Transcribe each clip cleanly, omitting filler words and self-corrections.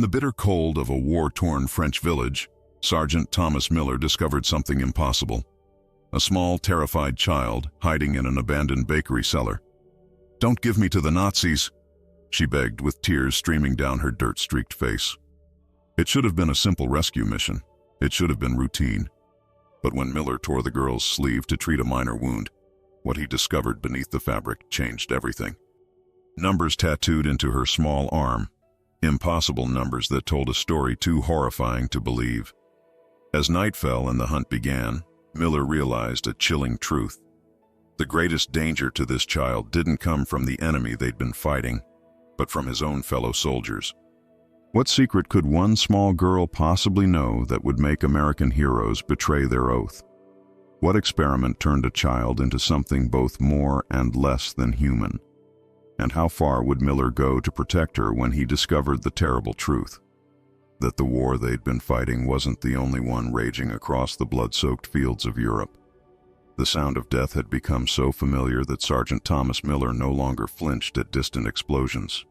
In the bitter cold of a war-torn French village, Sergeant Thomas Miller discovered something impossible. A small, terrified child hiding in an abandoned bakery cellar. "Don't give me to the Nazis," she begged with tears streaming down her dirt-streaked face. It should have been a simple rescue mission. It should have been routine. But when Miller tore the girl's sleeve to treat a minor wound, what he discovered beneath the fabric changed everything. Numbers tattooed into her small arm. Impossible numbers that told a story too horrifying to believe. As night fell and the hunt began, Miller realized a chilling truth. The greatest danger to this child didn't come from the enemy they'd been fighting, but from his own fellow soldiers. What secret could one small girl possibly know that would make American heroes betray their oath? What experiment turned a child into something both more and less than human? And how far would Miller go to protect her when he discovered the terrible truth? That the war they'd been fighting wasn't the only one raging across the blood-soaked fields of Europe. The sound of death had become so familiar that Sergeant Thomas Miller no longer flinched at distant explosions.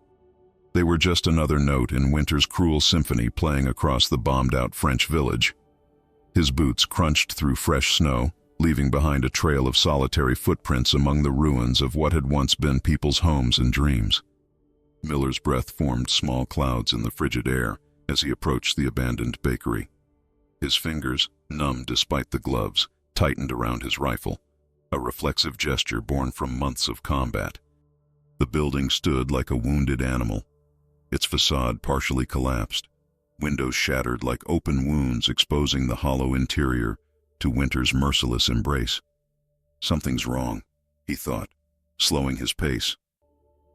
They were just another note in winter's cruel symphony playing across the bombed-out French village. His boots crunched through fresh snow, leaving behind a trail of solitary footprints among the ruins of what had once been people's homes and dreams. Miller's breath formed small clouds in the frigid air as he approached the abandoned bakery. His fingers, numb despite the gloves, tightened around his rifle, a reflexive gesture born from months of combat. The building stood like a wounded animal, its facade partially collapsed, windows shattered like open wounds exposing the hollow interior to winter's merciless embrace. Something's wrong, he thought, slowing his pace.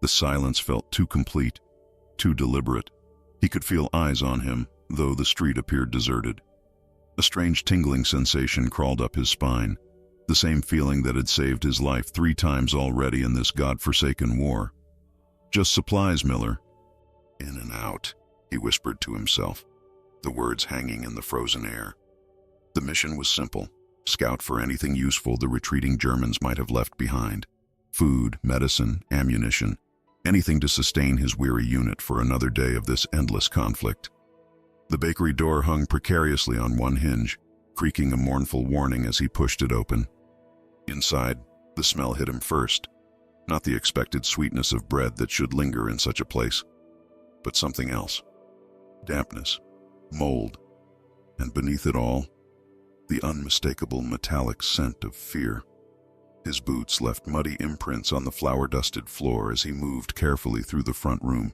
The silence felt too complete, too deliberate. He could feel eyes on him, though the street appeared deserted. A strange tingling sensation crawled up his spine, the same feeling that had saved his life 3 times already in this God-forsaken war. "Just supplies, Miller." "In and out," he whispered to himself, the words hanging in the frozen air. The mission was simple: scout for anything useful the retreating Germans might have left behind. Food, medicine, ammunition, anything to sustain his weary unit for another day of this endless conflict. The bakery door hung precariously on one hinge, creaking a mournful warning as he pushed it open. Inside, the smell hit him first. Not the expected sweetness of bread that should linger in such a place, but something else. Dampness, mold, and beneath it all, the unmistakable metallic scent of fear. His boots left muddy imprints on the flour-dusted floor as he moved carefully through the front room.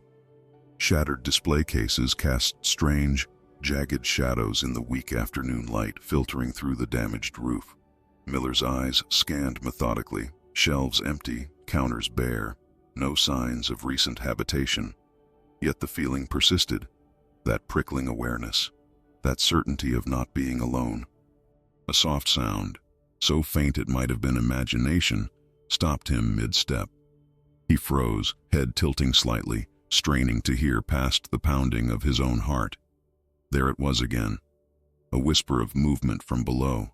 Shattered display cases cast strange, jagged shadows in the weak afternoon light filtering through the damaged roof. Miller's eyes scanned methodically, shelves empty, counters bare, no signs of recent habitation. Yet the feeling persisted, that prickling awareness, that certainty of not being alone. A soft sound, so faint it might have been imagination, stopped him mid-step. He froze, head tilting slightly, straining to hear past the pounding of his own heart. There it was again, a whisper of movement from below,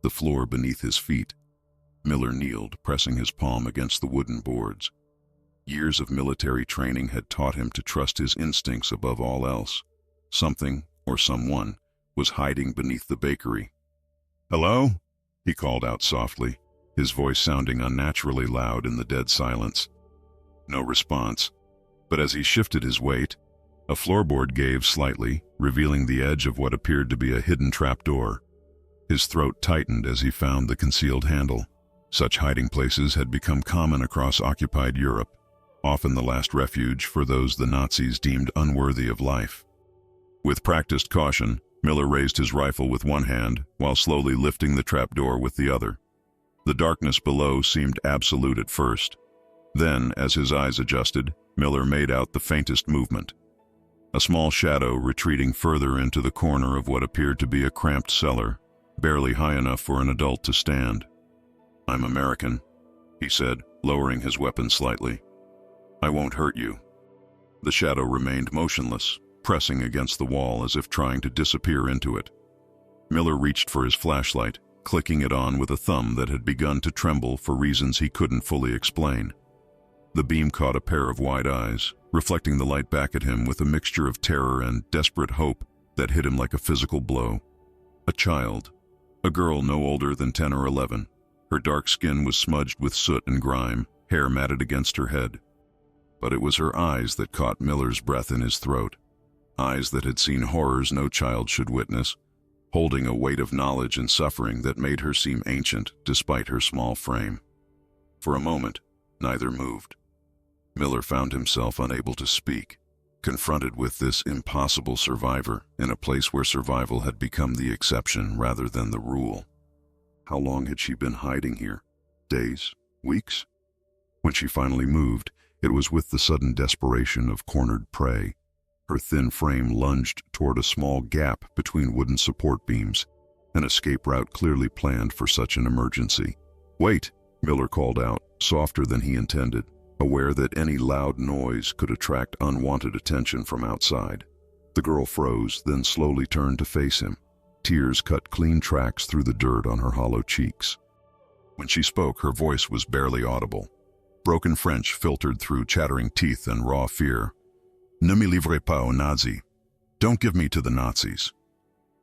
the floor beneath his feet. Miller kneeled, pressing his palm against the wooden boards. Years of military training had taught him to trust his instincts above all else. Something, or someone, was hiding beneath the bakery. "Hello?" he called out softly, his voice sounding unnaturally loud in the dead silence. No response, but as he shifted his weight, a floorboard gave slightly, revealing the edge of what appeared to be a hidden trapdoor. His throat tightened as he found the concealed handle. Such hiding places had become common across occupied Europe, often the last refuge for those the Nazis deemed unworthy of life. With practiced caution, Miller raised his rifle with one hand while slowly lifting the trapdoor with the other. The darkness below seemed absolute at first. Then, as his eyes adjusted, Miller made out the faintest movement. A small shadow retreating further into the corner of what appeared to be a cramped cellar, barely high enough for an adult to stand. "I'm American," he said, lowering his weapon slightly. "I won't hurt you." The shadow remained motionless, pressing against the wall as if trying to disappear into it. Miller reached for his flashlight, clicking it on with a thumb that had begun to tremble for reasons he couldn't fully explain. The beam caught a pair of wide eyes, reflecting the light back at him with a mixture of terror and desperate hope that hit him like a physical blow. A child. A girl no older than 10 or 11. Her dark skin was smudged with soot and grime, hair matted against her head. But it was her eyes that caught Miller's breath in his throat. Eyes that had seen horrors no child should witness, holding a weight of knowledge and suffering that made her seem ancient despite her small frame. For a moment, neither moved. Miller found himself unable to speak, confronted with this impossible survivor in a place where survival had become the exception rather than the rule. How long had she been hiding here? Days? Weeks? When she finally moved, it was with the sudden desperation of cornered prey. Her thin frame lunged toward a small gap between wooden support beams, an escape route clearly planned for such an emergency. "Wait," Miller called out, softer than he intended, aware that any loud noise could attract unwanted attention from outside. The girl froze, then slowly turned to face him. Tears cut clean tracks through the dirt on her hollow cheeks. When she spoke, her voice was barely audible. Broken French filtered through chattering teeth and raw fear. "Ne me livrez pas aux Nazis. Don't give me to the Nazis."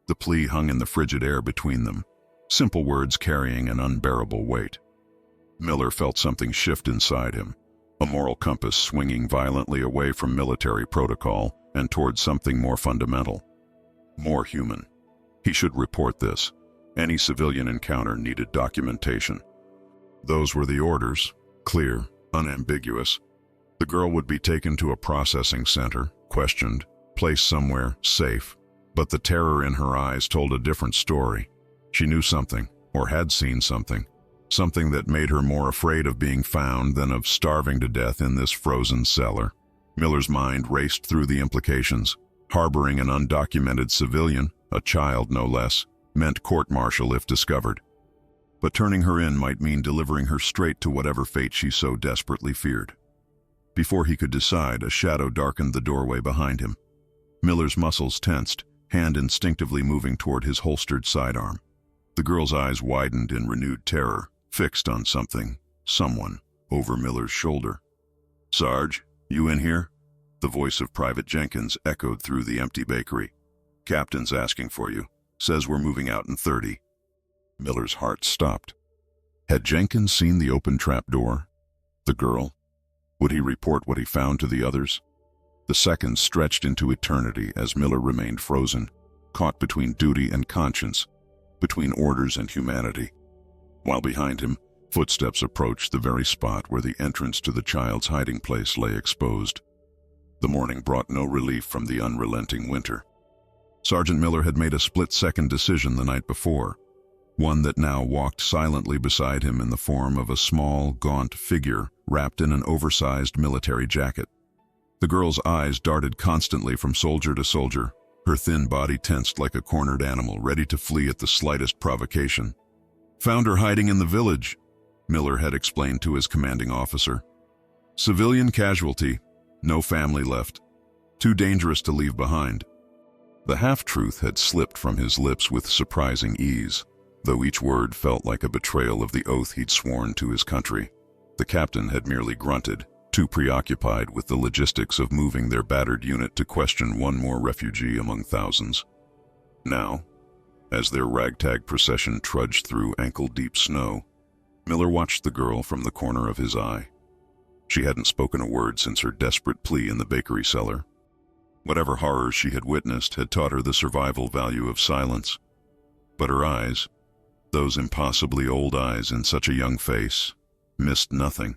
The plea hung in the frigid air between them, simple words carrying an unbearable weight. Miller felt something shift inside him, a moral compass swinging violently away from military protocol and towards something more fundamental, more human. He should report this. Any civilian encounter needed documentation. Those were the orders, clear, unambiguous. The girl would be taken to a processing center, questioned, placed somewhere safe. But the terror in her eyes told a different story. She knew something, or had seen something that made her more afraid of being found than of starving to death in this frozen cellar. Miller's mind raced through the implications. Harboring an undocumented civilian, a child no less, meant court-martial if discovered. But turning her in might mean delivering her straight to whatever fate she so desperately feared. Before he could decide, a shadow darkened the doorway behind him. Miller's muscles tensed, hand instinctively moving toward his holstered sidearm. The girl's eyes widened in renewed terror, fixed on something, someone, over Miller's shoulder. "Sarge, you in here?" The voice of Private Jenkins echoed through the empty bakery. "Captain's asking for you. Says we're moving out in 30. Miller's heart stopped. Had Jenkins seen the open trapdoor? The girl? Would he report what he found to the others? The seconds stretched into eternity as Miller remained frozen, caught between duty and conscience, between orders and humanity. While behind him, footsteps approached the very spot where the entrance to the child's hiding place lay exposed. The morning brought no relief from the unrelenting winter. Sergeant Miller had made a split-second decision the night before, one that now walked silently beside him in the form of a small, gaunt figure wrapped in an oversized military jacket. The girl's eyes darted constantly from soldier to soldier, her thin body tensed like a cornered animal ready to flee at the slightest provocation. "Found her hiding in the village," Miller had explained to his commanding officer. "Civilian casualty, no family left. Too dangerous to leave behind." The half-truth had slipped from his lips with surprising ease, though each word felt like a betrayal of the oath he'd sworn to his country. The captain had merely grunted, too preoccupied with the logistics of moving their battered unit to question one more refugee among thousands. Now, as their ragtag procession trudged through ankle-deep snow, Miller watched the girl from the corner of his eye. She hadn't spoken a word since her desperate plea in the bakery cellar. Whatever horrors she had witnessed had taught her the survival value of silence. But her eyes, those impossibly old eyes in such a young face, missed nothing,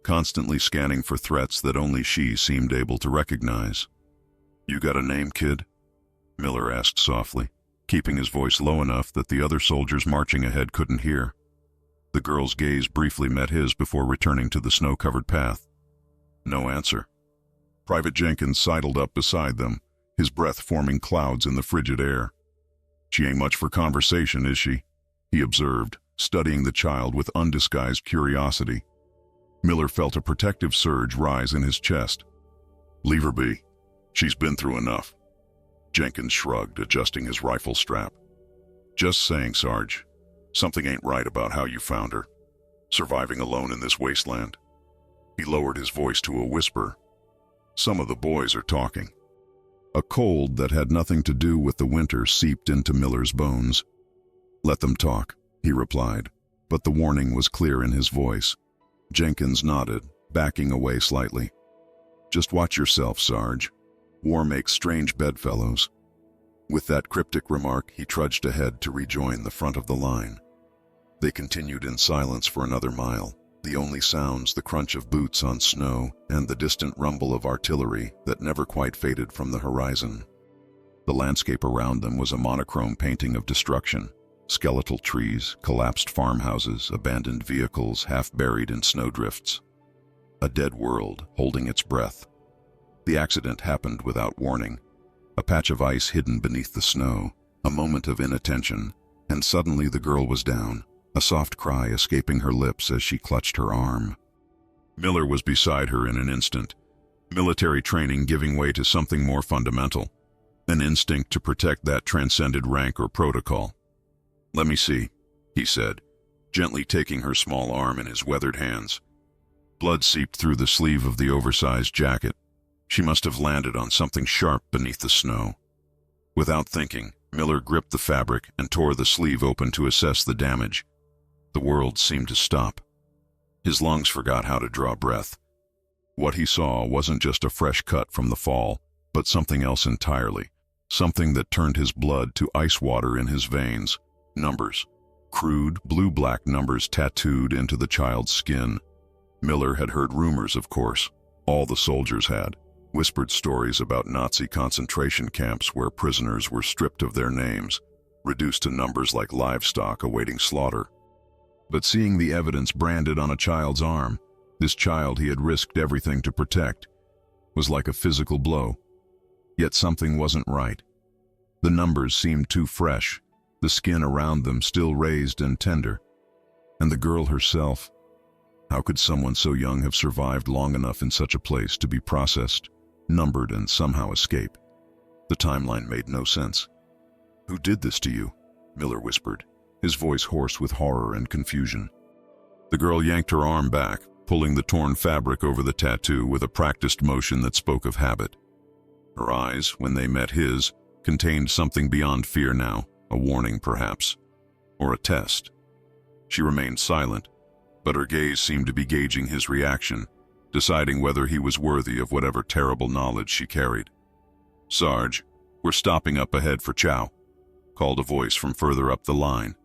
constantly scanning for threats that only she seemed able to recognize. "You got a name, kid?" Miller asked softly, keeping his voice low enough that the other soldiers marching ahead couldn't hear. The girl's gaze briefly met his before returning to the snow-covered path. No answer. Private Jenkins sidled up beside them, his breath forming clouds in the frigid air. "She ain't much for conversation, is she?" he observed, studying the child with undisguised curiosity. Miller felt a protective surge rise in his chest. "Leave her be. She's been through enough." Jenkins shrugged, adjusting his rifle strap. "Just saying, Sarge. Something ain't right about how you found her, surviving alone in this wasteland." He lowered his voice to a whisper. "Some of the boys are talking." A cold that had nothing to do with the winter seeped into Miller's bones. "Let them talk," he replied, but the warning was clear in his voice. Jenkins nodded, backing away slightly. "Just watch yourself, Sarge. War makes strange bedfellows." With that cryptic remark, he trudged ahead to rejoin the front of the line. They continued in silence for another mile, the only sounds the crunch of boots on snow and the distant rumble of artillery that never quite faded from the horizon. The landscape around them was a monochrome painting of destruction: skeletal trees, collapsed farmhouses, abandoned vehicles half buried in snowdrifts. A dead world holding its breath. The accident happened without warning. A patch of ice hidden beneath the snow, a moment of inattention, and suddenly the girl was down, a soft cry escaping her lips as she clutched her arm. Miller was beside her in an instant, military training giving way to something more fundamental, an instinct to protect that transcended rank or protocol. "Let me see," he said, gently taking her small arm in his weathered hands. Blood seeped through the sleeve of the oversized jacket. She must have landed on something sharp beneath the snow. Without thinking, Miller gripped the fabric and tore the sleeve open to assess the damage. The world seemed to stop. His lungs forgot how to draw breath. What he saw wasn't just a fresh cut from the fall, but something else entirely, something that turned his blood to ice water in his veins. Numbers. Crude, blue-black numbers tattooed into the child's skin. Miller had heard rumors, of course. All the soldiers had. Whispered stories about Nazi concentration camps where prisoners were stripped of their names, reduced to numbers like livestock awaiting slaughter. But seeing the evidence branded on a child's arm, this child he had risked everything to protect, was like a physical blow. Yet something wasn't right. The numbers seemed too fresh, the skin around them still raised and tender. And the girl herself, how could someone so young have survived long enough in such a place to be processed, numbered, and somehow escape? The timeline made no sense. "Who did this to you?" Miller whispered, his voice hoarse with horror and confusion. The girl yanked her arm back, pulling the torn fabric over the tattoo with a practiced motion that spoke of habit. Her eyes, when they met his, contained something beyond fear now, a warning perhaps, or a test. She remained silent, but her gaze seemed to be gauging his reaction, deciding whether he was worthy of whatever terrible knowledge she carried. "Sarge, we're stopping up ahead for chow," called a voice from further up the line.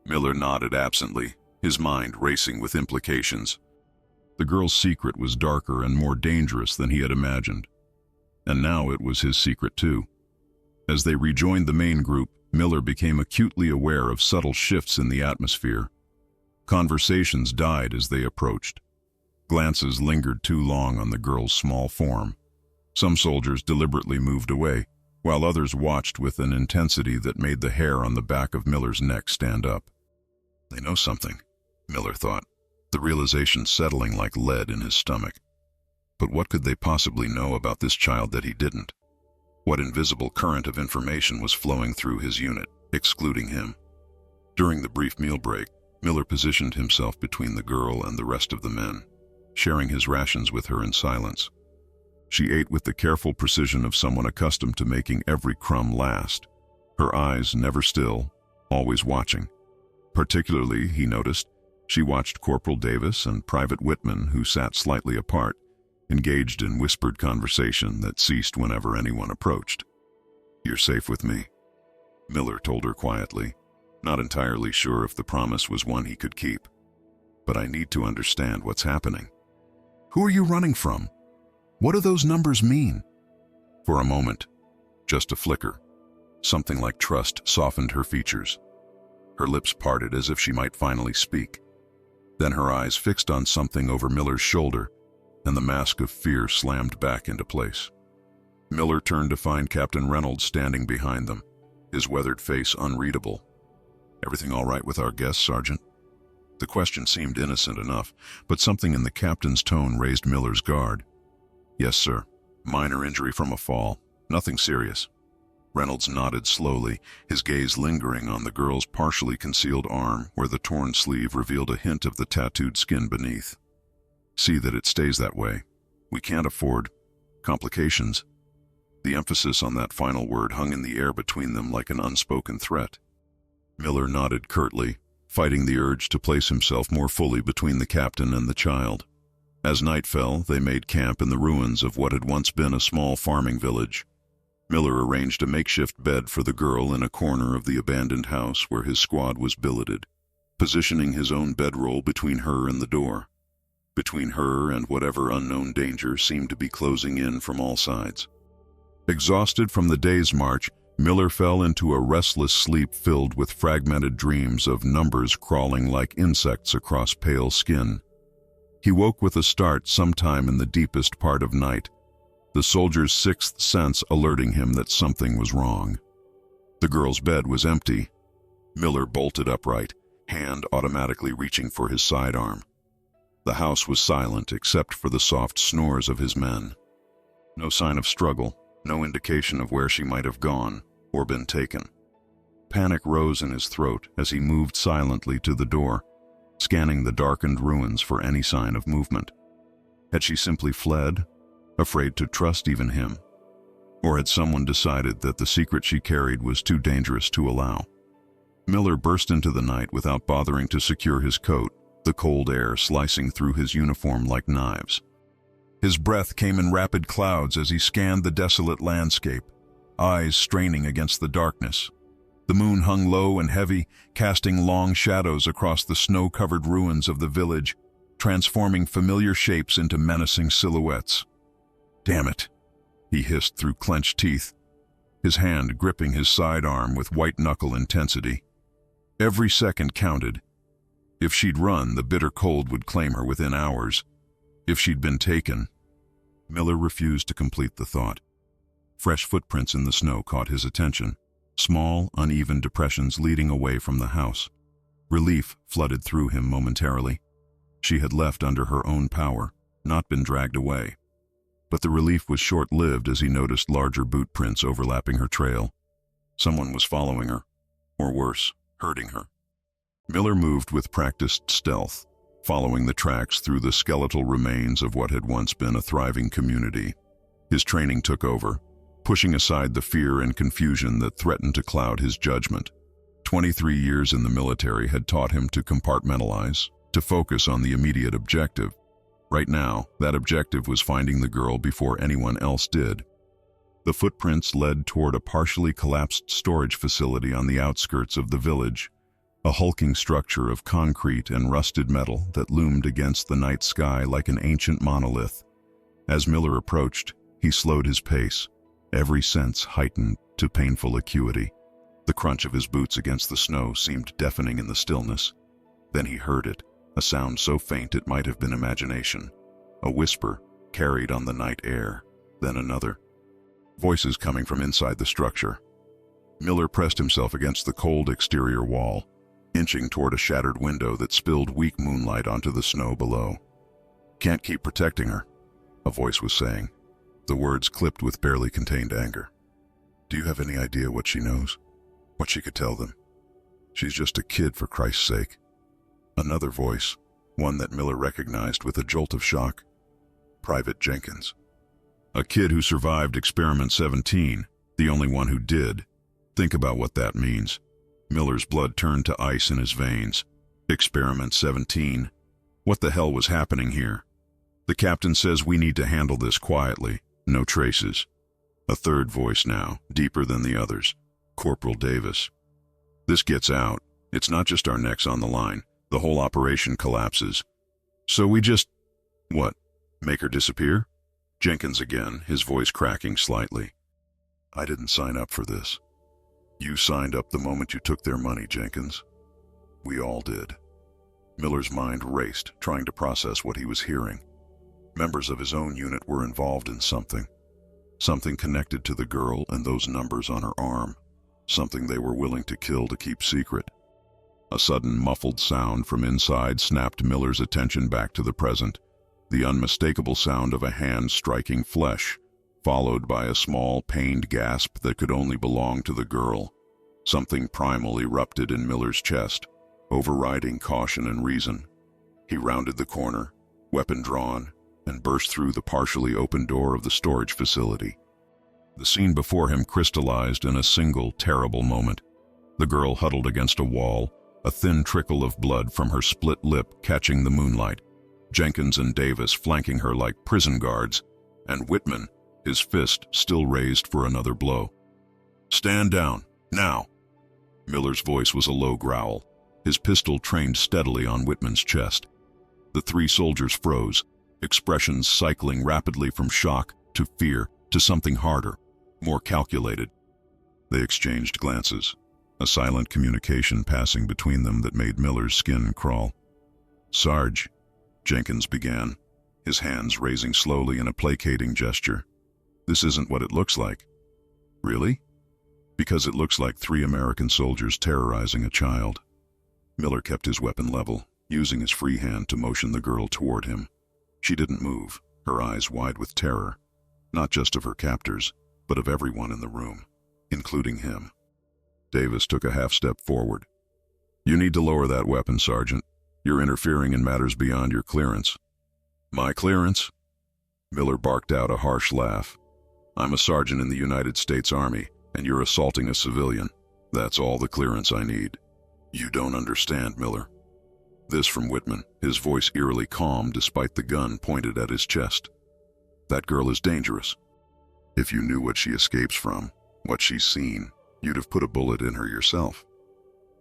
Miller nodded absently, his mind racing with implications. The girl's secret was darker and more dangerous than he had imagined. And now it was his secret too. As they rejoined the main group, Miller became acutely aware of subtle shifts in the atmosphere. Conversations died as they approached. Glances lingered too long on the girl's small form. Some soldiers deliberately moved away, while others watched with an intensity that made the hair on the back of Miller's neck stand up. They know something, Miller thought, the realization settling like lead in his stomach. But what could they possibly know about this child that he didn't? What invisible current of information was flowing through his unit, excluding him? During the brief meal break, Miller positioned himself between the girl and the rest of the men, sharing his rations with her in silence. She ate with the careful precision of someone accustomed to making every crumb last, her eyes never still, always watching. Particularly, he noticed, she watched Corporal Davis and Private Whitman, who sat slightly apart, engaged in whispered conversation that ceased whenever anyone approached. "You're safe with me," Miller told her quietly, not entirely sure if the promise was one he could keep. "But I need to understand what's happening." "Who are you running from? What do those numbers mean?" For a moment, just a flicker, something like trust softened her features. Her lips parted as if she might finally speak. Then her eyes fixed on something over Miller's shoulder, and the mask of fear slammed back into place. Miller turned to find Captain Reynolds standing behind them, his weathered face unreadable. "Everything all right with our guests, Sergeant?" The question seemed innocent enough, but something in the captain's tone raised Miller's guard. "Yes, sir. Minor injury from a fall. Nothing serious." Reynolds nodded slowly, his gaze lingering on the girl's partially concealed arm where the torn sleeve revealed a hint of the tattooed skin beneath. See that it stays that way. We can't afford complications." The emphasis on that final word hung in the air between them like an unspoken threat. Miller nodded curtly, fighting the urge to place himself more fully between the captain and the child. As night fell, they made camp in the ruins of what had once been a small farming village. Miller arranged a makeshift bed for the girl in a corner of the abandoned house where his squad was billeted, positioning his own bedroll between her and the door. Between her and whatever unknown danger seemed to be closing in from all sides. Exhausted from the day's march, Miller fell into a restless sleep filled with fragmented dreams of numbers crawling like insects across pale skin. He woke with a start sometime in the deepest part of night, the soldier's sixth sense alerting him that something was wrong. The girl's bed was empty. Miller bolted upright, hand automatically reaching for his sidearm. The house was silent except for the soft snores of his men. No sign of struggle, no indication of where she might have gone or been taken. Panic rose in his throat as he moved silently to the door, scanning the darkened ruins for any sign of movement. Had she simply fled, afraid to trust even him? Or had someone decided that the secret she carried was too dangerous to allow? Miller burst into the night without bothering to secure his coat, the cold air slicing through his uniform like knives. His breath came in rapid clouds as he scanned the desolate landscape, eyes straining against the darkness. The moon hung low and heavy, casting long shadows across the snow-covered ruins of the village, transforming familiar shapes into menacing silhouettes. "Damn it," he hissed through clenched teeth, his hand gripping his sidearm with white-knuckle intensity. Every second counted. If she'd run, the bitter cold would claim her within hours. If she'd been taken... Miller refused to complete the thought. Fresh footprints in the snow caught his attention, small, uneven depressions leading away from the house. Relief flooded through him momentarily. She had left under her own power, not been dragged away. But the relief was short-lived as he noticed larger boot prints overlapping her trail. Someone was following her, or worse, hurting her. Miller moved with practiced stealth, following the tracks through the skeletal remains of what had once been a thriving community. His training took over, pushing aside the fear and confusion that threatened to cloud his judgment. 23 years in the military had taught him to compartmentalize, to focus on the immediate objective. Right now, that objective was finding the girl before anyone else did. The footprints led toward a partially collapsed storage facility on the outskirts of the village, a hulking structure of concrete and rusted metal that loomed against the night sky like an ancient monolith. As Miller approached, he slowed his pace, every sense heightened to painful acuity. The crunch of his boots against the snow seemed deafening in the stillness. Then he heard it, a sound so faint it might have been imagination. A whisper carried on the night air, then another. Voices coming from inside the structure. Miller pressed himself against the cold exterior wall, inching toward a shattered window that spilled weak moonlight onto the snow below. "Can't keep protecting her," a voice was saying, the words clipped with barely contained anger. "Do you have any idea what she knows? What she could tell them? She's just a kid, for Christ's sake." Another voice, one that Miller recognized with a jolt of shock. Private Jenkins. A kid who survived Experiment 17, the only one who did. Think about what that means. Miller's blood turned to ice in his veins. Experiment 17. What the hell was happening here? "The captain says we need to handle this quietly. No traces." A third voice now, deeper than the others. Corporal Davis. "This gets out. It's not just our necks on the line. The whole operation collapses. So we just... what? Make her disappear?" Jenkins again, his voice cracking slightly. "I didn't sign up for this. You signed up the moment you took their money, Jenkins. We all did." Miller's mind raced, trying to process what he was hearing. Members of his own unit were involved in something. Something connected to the girl and those numbers on her arm. Something they were willing to kill to keep secret. A sudden muffled sound from inside snapped Miller's attention back to the present, the unmistakable sound of a hand striking flesh, followed by a small, pained gasp that could only belong to the girl. Something primal erupted in Miller's chest, overriding caution and reason. He rounded the corner, weapon drawn, and burst through the partially open door of the storage facility. The scene before him crystallized in a single terrible moment. The girl huddled against a wall, a thin trickle of blood from her split lip catching the moonlight. Jenkins and Davis flanking her like prison guards, and Whitman, his fist still raised for another blow. "Stand down, now!" Miller's voice was a low growl, his pistol trained steadily on Whitman's chest. The three soldiers froze, expressions cycling rapidly from shock to fear to something harder, more calculated. They exchanged glances, a silent communication passing between them that made Miller's skin crawl. "Sarge," Jenkins began, his hands raising slowly in a placating gesture. "This isn't what it looks like." "Really?" "Because it looks like 3 American soldiers terrorizing a child." Miller kept his weapon level, using his free hand to motion the girl toward him. She didn't move, her eyes wide with terror, not just of her captors, but of everyone in the room, including him. Davis took a half-step forward. "You need to lower that weapon, Sergeant. You're interfering in matters beyond your clearance." "My clearance?" Miller barked out a harsh laugh. "I'm a sergeant in the United States Army, and you're assaulting a civilian. That's all the clearance I need." "You don't understand, Miller." This from Whitman, his voice eerily calm despite the gun pointed at his chest. "That girl is dangerous. If you knew what she escapes from, what she's seen, you'd have put a bullet in her yourself."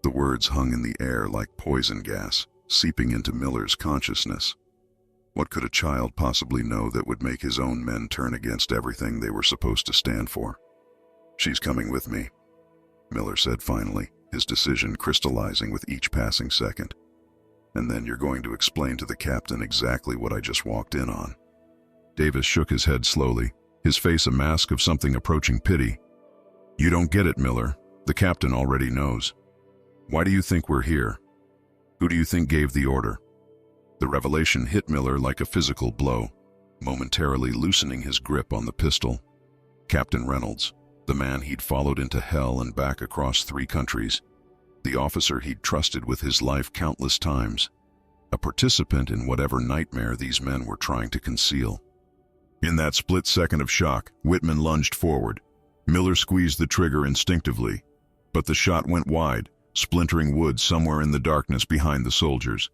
The words hung in the air like poison gas, seeping into Miller's consciousness. What could a child possibly know that would make his own men turn against everything they were supposed to stand for? "She's coming with me," Miller said finally, his decision crystallizing with each passing second. "And then you're going to explain to the captain exactly what I just walked in on." Davis shook his head slowly, his face a mask of something approaching pity. "You don't get it, Miller. The captain already knows. Why do you think we're here? Who do you think gave the order?" The revelation hit Miller like a physical blow, momentarily loosening his grip on the pistol. Captain Reynolds, the man he'd followed into hell and back across 3 countries, the officer he'd trusted with his life countless times, a participant in whatever nightmare these men were trying to conceal. In that split second of shock, Whitman lunged forward. Miller squeezed the trigger instinctively, but the shot went wide, splintering wood somewhere in the darkness behind the soldiers.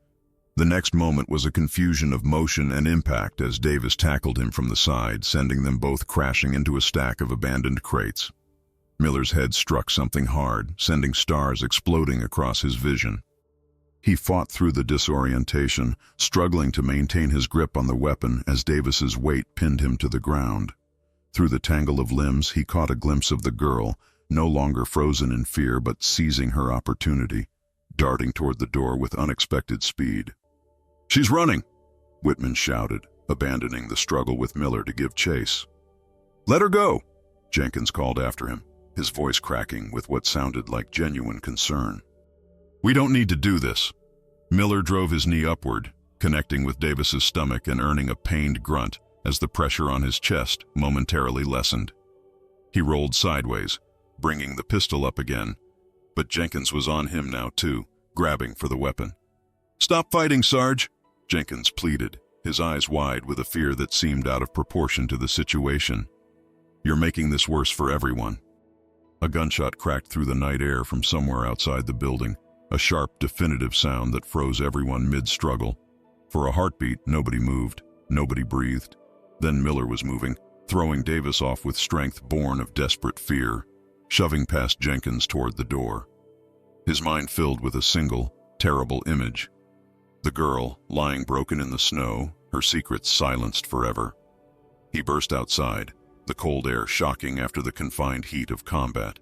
The next moment was a confusion of motion and impact as Davis tackled him from the side, sending them both crashing into a stack of abandoned crates. Miller's head struck something hard, sending stars exploding across his vision. He fought through the disorientation, struggling to maintain his grip on the weapon as Davis's weight pinned him to the ground. Through the tangle of limbs, he caught a glimpse of the girl, no longer frozen in fear but seizing her opportunity, darting toward the door with unexpected speed. "She's running!" Whitman shouted, abandoning the struggle with Miller to give chase. "Let her go!" Jenkins called after him, his voice cracking with what sounded like genuine concern. "We don't need to do this." Miller drove his knee upward, connecting with Davis's stomach and earning a pained grunt as the pressure on his chest momentarily lessened. He rolled sideways, bringing the pistol up again, but Jenkins was on him now too, grabbing for the weapon. "Stop fighting, Sarge," Jenkins pleaded, his eyes wide with a fear that seemed out of proportion to the situation. "You're making this worse for everyone." A gunshot cracked through the night air from somewhere outside the building, a sharp, definitive sound that froze everyone mid-struggle. For a heartbeat, nobody moved, nobody breathed. Then Miller was moving, throwing Davis off with strength born of desperate fear, shoving past Jenkins toward the door. His mind filled with a single, terrible image. The girl, lying broken in the snow, her secrets silenced forever. He burst outside, the cold air shocking after the confined heat of combat.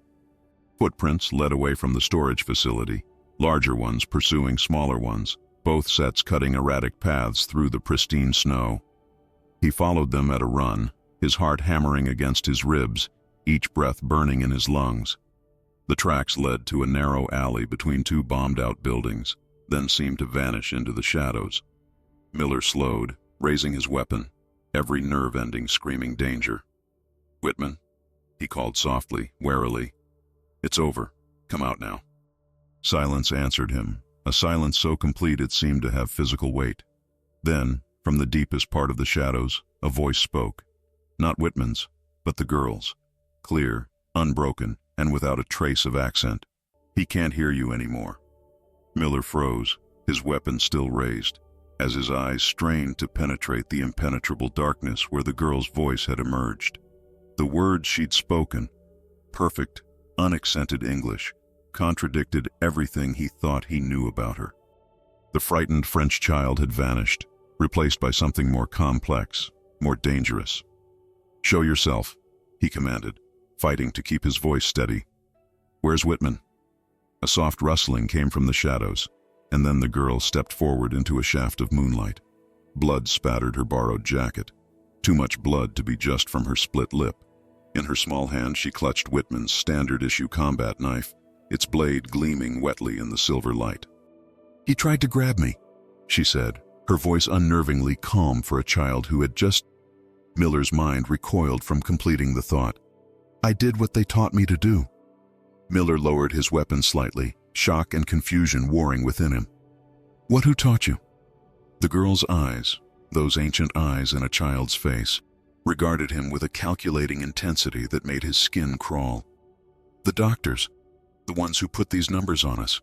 Footprints led away from the storage facility, larger ones pursuing smaller ones, both sets cutting erratic paths through the pristine snow. He followed them at a run, his heart hammering against his ribs, each breath burning in his lungs. The tracks led to a narrow alley between 2 bombed-out buildings, then seemed to vanish into the shadows. Miller slowed, raising his weapon, every nerve ending screaming danger. "Whitman," he called softly, warily. "It's over. Come out now." Silence answered him, a silence so complete it seemed to have physical weight. Then, From the deepest part of the shadows, a voice spoke. Not Whitman's, but the girl's. Clear, unbroken, and without a trace of accent. "He can't hear you anymore." Miller froze, his weapon still raised, as his eyes strained to penetrate the impenetrable darkness where the girl's voice had emerged. The words she'd spoken, perfect, unaccented English, contradicted everything he thought he knew about her. The frightened French child had vanished, replaced by something more complex, more dangerous. "Show yourself," he commanded, fighting to keep his voice steady. "Where's Whitman?" A soft rustling came from the shadows, and then the girl stepped forward into a shaft of moonlight. Blood spattered her borrowed jacket, too much blood to be just from her split lip. In her small hand she clutched Whitman's standard-issue combat knife, its blade gleaming wetly in the silver light. "He tried to grab me," she said, her voice unnervingly calm for a child who had just... Miller's mind recoiled from completing the thought. "I did what they taught me to do." Miller lowered his weapon slightly, shock and confusion warring within him. "What, who taught you?" The girl's eyes, those ancient eyes in a child's face, regarded him with a calculating intensity that made his skin crawl. "The doctors, the ones who put these numbers on us."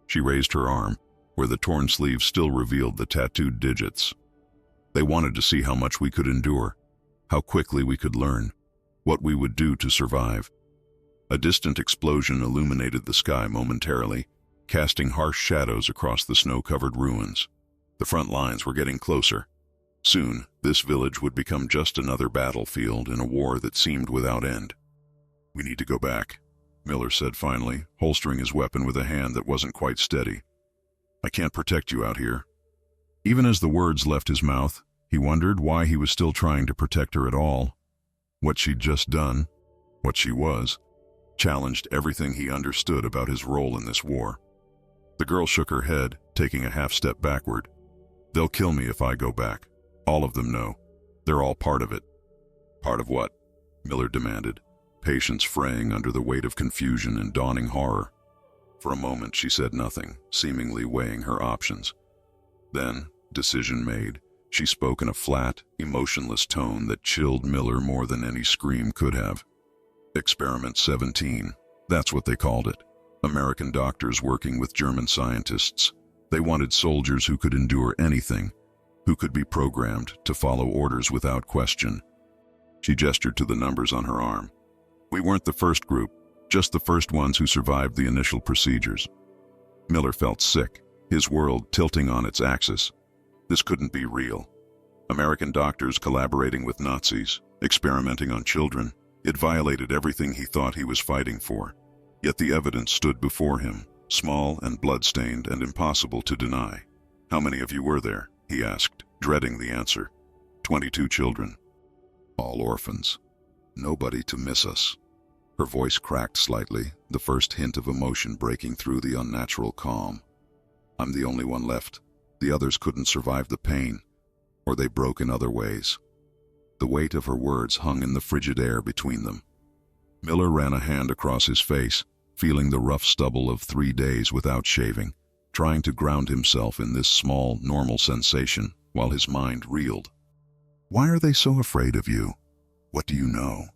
She raised her arm, where the torn sleeve still revealed the tattooed digits. "They wanted to see how much we could endure, how quickly we could learn, what we would do to survive." A distant explosion illuminated the sky momentarily, casting harsh shadows across the snow-covered ruins. The front lines were getting closer. Soon, this village would become just another battlefield in a war that seemed without end. "We need to go back," Miller said finally, holstering his weapon with a hand that wasn't quite steady. "I can't protect you out here." Even as the words left his mouth, he wondered why he was still trying to protect her at all. What she'd just done, what she was, challenged everything he understood about his role in this war. The girl shook her head, taking a half-step backward. "They'll kill me if I go back. All of them know. They're all part of it." "Part of what?" Miller demanded, patience fraying under the weight of confusion and dawning horror. For a moment she said nothing, seemingly weighing her options. Then, decision made, she spoke in a flat, emotionless tone that chilled Miller more than any scream could have. "Experiment 17, that's what they called it. American doctors working with German scientists. They wanted soldiers who could endure anything, who could be programmed to follow orders without question." She gestured to the numbers on her arm. "We weren't the first group, just the first ones who survived the initial procedures." Miller felt sick, his world tilting on its axis. This couldn't be real. American doctors collaborating with Nazis, experimenting on children. It violated everything he thought he was fighting for. Yet the evidence stood before him, small and blood-stained and impossible to deny. "How many of you were there?" he asked, dreading the answer. 22 children. All orphans. Nobody to miss us." Her voice cracked slightly, the first hint of emotion breaking through the unnatural calm. "I'm the only one left. The others couldn't survive the pain, or they broke in other ways." The weight of her words hung in the frigid air between them. Miller ran a hand across his face, feeling the rough stubble of 3 days without shaving, trying to ground himself in this small, normal sensation while his mind reeled. "Why are they so afraid of you? What do you know?"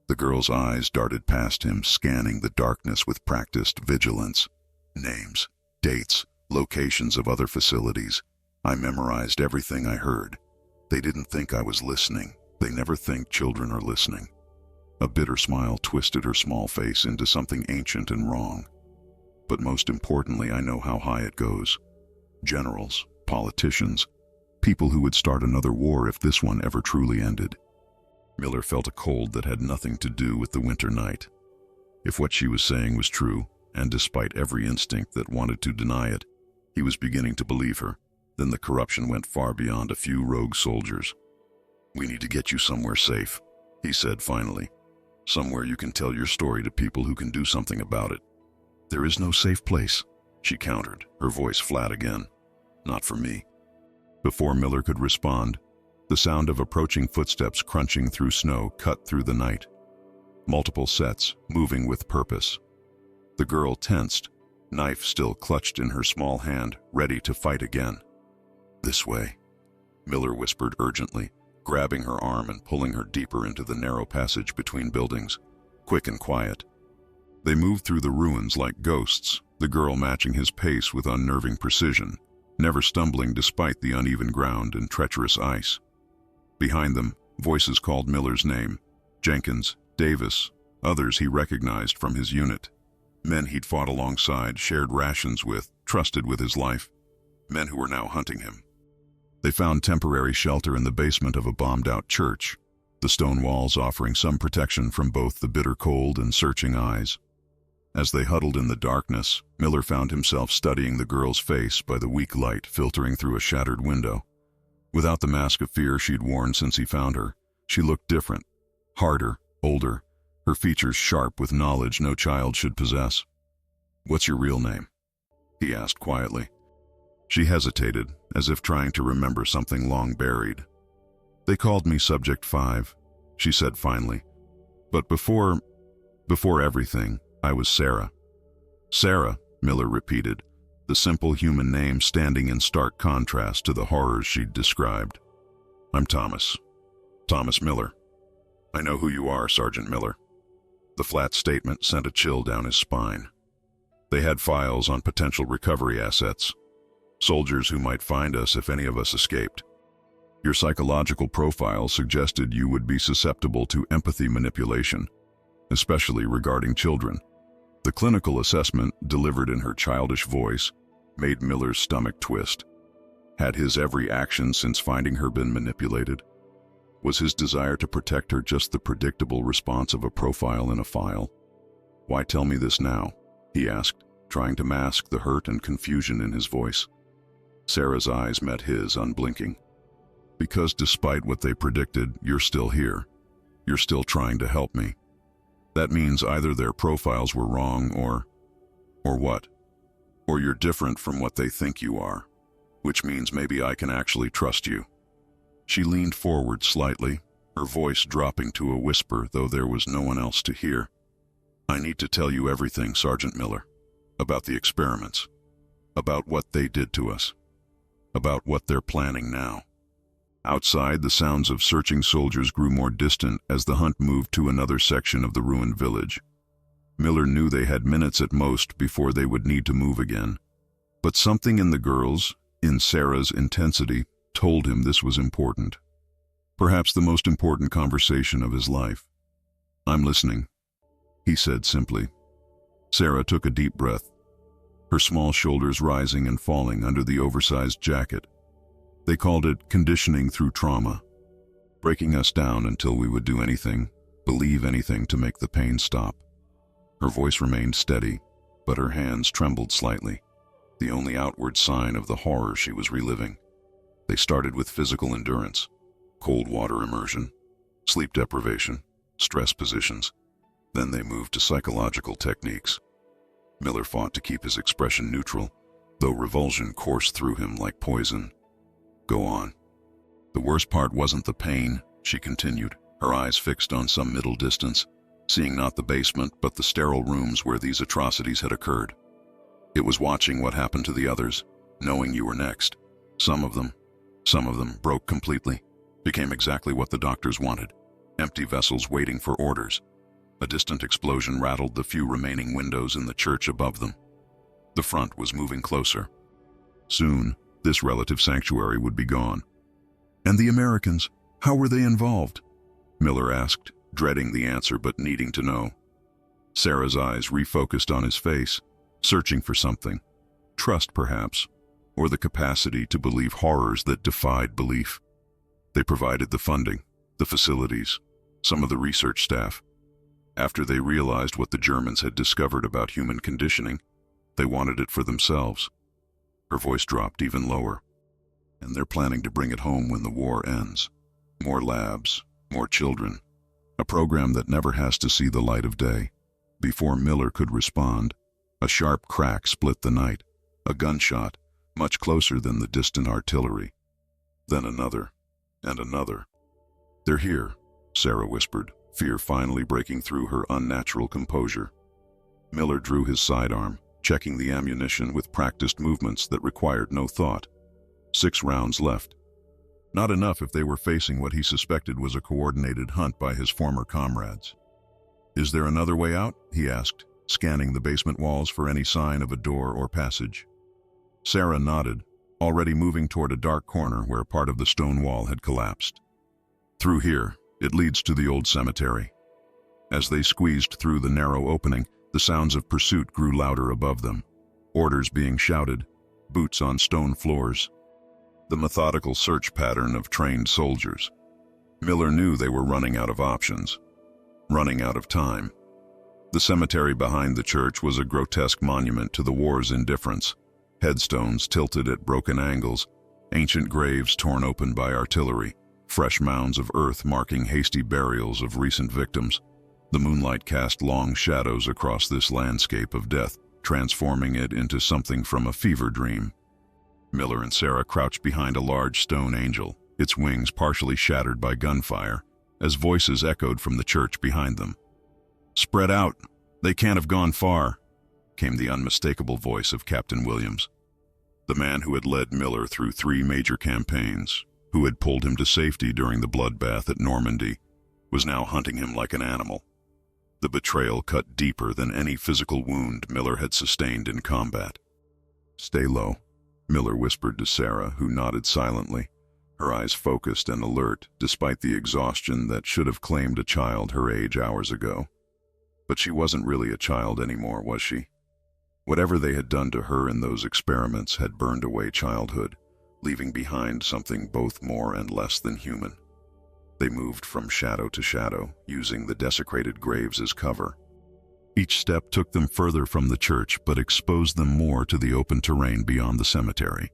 The girl's eyes darted past him, scanning the darkness with practiced vigilance. Names, dates, locations of other facilities. I memorized everything I heard. They didn't think I was listening. They never think children are listening. A bitter smile twisted her small face into something ancient and wrong. "But most importantly, I know how high it goes. Generals, politicians, people who would start another war if this one ever truly ended." Miller felt a cold that had nothing to do with the winter night. If what she was saying was true, and despite every instinct that wanted to deny it, he was beginning to believe her, then the corruption went far beyond a few rogue soldiers. "We need to get you somewhere safe," he said finally. "Somewhere you can tell your story to people who can do something about it." "There is no safe place," she countered, her voice flat again. "Not for me." Before Miller could respond, the sound of approaching footsteps crunching through snow cut through the night. Multiple sets, moving with purpose. The girl tensed, knife still clutched in her small hand, ready to fight again. "This way." Miller whispered urgently, grabbing her arm and pulling her deeper into the narrow passage between buildings, quick and quiet. They moved through the ruins like ghosts, the girl matching his pace with unnerving precision, never stumbling despite the uneven ground and treacherous ice. Behind them, voices called Miller's name: Jenkins, Davis, others he recognized from his unit. Men he'd fought alongside, shared rations with, trusted with his life. Men who were now hunting him. They found temporary shelter in the basement of a bombed-out church, the stone walls offering some protection from both the bitter cold and searching eyes. As they huddled in the darkness, Miller found himself studying the girl's face by the weak light filtering through a shattered window. Without the mask of fear she'd worn since he found her, she looked different, harder, older, her features sharp with knowledge no child should possess. "What's your real name?" he asked quietly. She hesitated, as if trying to remember something long buried. "They called me Subject 5, she said finally. "But before everything, I was Sarah." "Sarah," Miller repeated, the simple human name standing in stark contrast to the horrors she'd described. "I'm Thomas. Thomas Miller. I know who you are, Sergeant Miller." The flat statement sent a chill down his spine. They had files on potential recovery assets. Soldiers who might find us if any of us escaped. Your psychological profile suggested you would be susceptible to empathy manipulation, especially regarding children. The clinical assessment, delivered in her childish voice, made Miller's stomach twist. Had his every action since finding her been manipulated? Was his desire to protect her just the predictable response of a profile in a file? "Why tell me this now?" he asked, trying to mask the hurt and confusion in his voice. Sarah's eyes met his, unblinking. "Because despite what they predicted, you're still here. You're still trying to help me. That means either their profiles were wrong or what? Or you're different from what they think you are, which means maybe I can actually trust you." She leaned forward slightly, her voice dropping to a whisper, though there was no one else to hear. "I need to tell you everything, Sergeant Miller. About the experiments. About what they did to us. About what they're planning now." Outside, the sounds of searching soldiers grew more distant as the hunt moved to another section of the ruined village. Miller knew they had minutes at most before they would need to move again. But something in the girl's, in Sarah's intensity, told him this was important. Perhaps the most important conversation of his life. "I'm listening," he said simply. Sarah took a deep breath, her small shoulders rising and falling under the oversized jacket. They called it conditioning through trauma, breaking us down until we would do anything, believe anything to make the pain stop. Her voice remained steady, but her hands trembled slightly, the only outward sign of the horror she was reliving. They started with physical endurance, cold water immersion, sleep deprivation, stress positions. Then they moved to psychological techniques. Miller fought to keep his expression neutral, though revulsion coursed through him like poison. "Go on." "The worst part wasn't the pain," she continued, her eyes fixed on some middle distance, seeing not the basement but the sterile rooms where these atrocities had occurred. "It was watching what happened to the others, knowing you were next. Some of them broke completely, became exactly what the doctors wanted, empty vessels waiting for orders." A distant explosion rattled the few remaining windows in the church above them. The front was moving closer. Soon, this relative sanctuary would be gone. "And the Americans, how were they involved?" Miller asked, dreading the answer but needing to know. Sarah's eyes refocused on his face, searching for something. Trust, perhaps, or the capacity to believe horrors that defied belief. They provided the funding, the facilities, some of the research staff. After they realized what the Germans had discovered about human conditioning, they wanted it for themselves. Her voice dropped even lower. "And they're planning to bring it home when the war ends. More labs, more children. A program that never has to see the light of day." Before Miller could respond, a sharp crack split the night, a gunshot, much closer than the distant artillery. Then another, and another. "They're here," Sarah whispered, fear finally breaking through her unnatural composure. Miller drew his sidearm, checking the ammunition with practiced movements that required no thought. 6 rounds left. Not enough if they were facing what he suspected was a coordinated hunt by his former comrades. "Is there another way out?" he asked, scanning the basement walls for any sign of a door or passage. Sarah nodded, already moving toward a dark corner where part of the stone wall had collapsed. "Through here, it leads to the old cemetery." As they squeezed through the narrow opening, the sounds of pursuit grew louder above them. Orders being shouted, boots on stone floors. The methodical search pattern of trained soldiers. Miller knew they were running out of options, running out of time. The cemetery behind the church was a grotesque monument to the war's indifference. Headstones tilted at broken angles, ancient graves torn open by artillery, fresh mounds of earth marking hasty burials of recent victims. The moonlight cast long shadows across this landscape of death, transforming it into something from a fever dream. Miller and Sarah crouched behind a large stone angel, its wings partially shattered by gunfire, as voices echoed from the church behind them. "Spread out. They can't have gone far," came the unmistakable voice of Captain Williams, the man who had led Miller through 3 major campaigns, who had pulled him to safety during the bloodbath at Normandy, was now hunting him like an animal. The betrayal cut deeper than any physical wound Miller had sustained in combat. "Stay low," Miller whispered to Sarah, who nodded silently, her eyes focused and alert despite the exhaustion that should have claimed a child her age hours ago. But she wasn't really a child anymore, was she? Whatever they had done to her in those experiments had burned away childhood, leaving behind something both more and less than human. They moved from shadow to shadow, using the desecrated graves as cover. Each step took them further from the church, but exposed them more to the open terrain beyond the cemetery.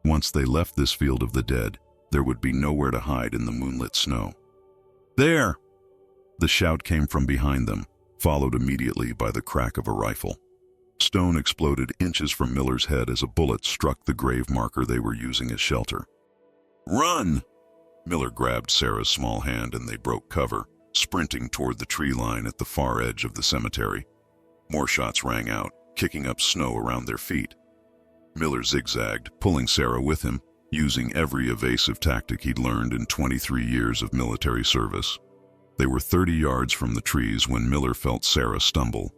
Once they left this field of the dead, there would be nowhere to hide in the moonlit snow. "There!" The shout came from behind them, followed immediately by the crack of a rifle. Stone exploded inches from Miller's head as a bullet struck the grave marker they were using as shelter. "Run!" Miller grabbed Sarah's small hand and they broke cover, sprinting toward the tree line at the far edge of the cemetery. More shots rang out, kicking up snow around their feet. Miller zigzagged, pulling Sarah with him, using every evasive tactic he'd learned in 23 years of military service. They were 30 yards from the trees when Miller felt Sarah stumble.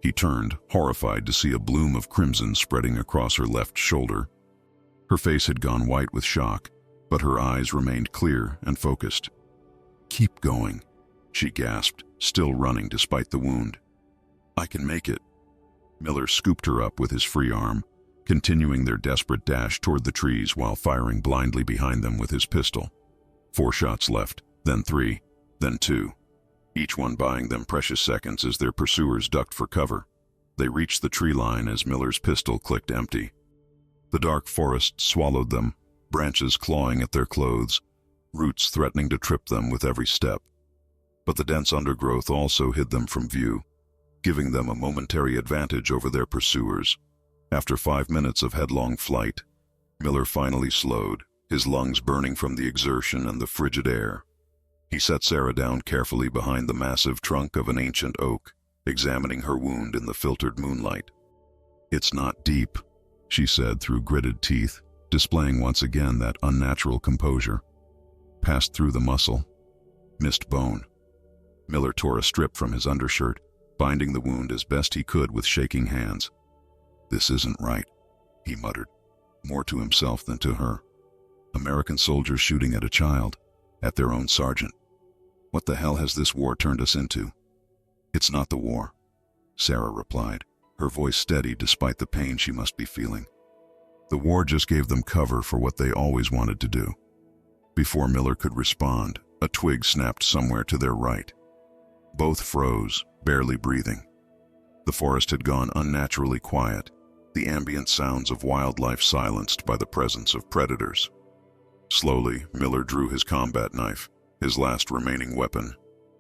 He turned, horrified to see a bloom of crimson spreading across her left shoulder. Her face had gone white with shock, but her eyes remained clear and focused. "Keep going," she gasped, still running despite the wound. "I can make it." Miller scooped her up with his free arm, continuing their desperate dash toward the trees while firing blindly behind them with his pistol. 4 shots left, then 3, then 2, each one buying them precious seconds as their pursuers ducked for cover. They reached the tree line as Miller's pistol clicked empty. The dark forest swallowed them, branches clawing at their clothes, roots threatening to trip them with every step. But the dense undergrowth also hid them from view, giving them a momentary advantage over their pursuers. After 5 minutes of headlong flight, Miller finally slowed, his lungs burning from the exertion and the frigid air. He set Sarah down carefully behind the massive trunk of an ancient oak, examining her wound in the filtered moonlight. "It's not deep," she said through gritted teeth, displaying once again that unnatural composure. "Passed through the muscle. Missed bone." Miller tore a strip from his undershirt, binding the wound as best he could with shaking hands. "This isn't right," he muttered, more to himself than to her. American soldiers shooting at a child, at their own sergeant. What the hell has this war turned us into? "It's not the war," Sarah replied, her voice steady despite the pain she must be feeling. "The war just gave them cover for what they always wanted to do." Before Miller could respond, a twig snapped somewhere to their right. Both froze, barely breathing. The forest had gone unnaturally quiet, the ambient sounds of wildlife silenced by the presence of predators. Slowly, Miller drew his combat knife, his last remaining weapon.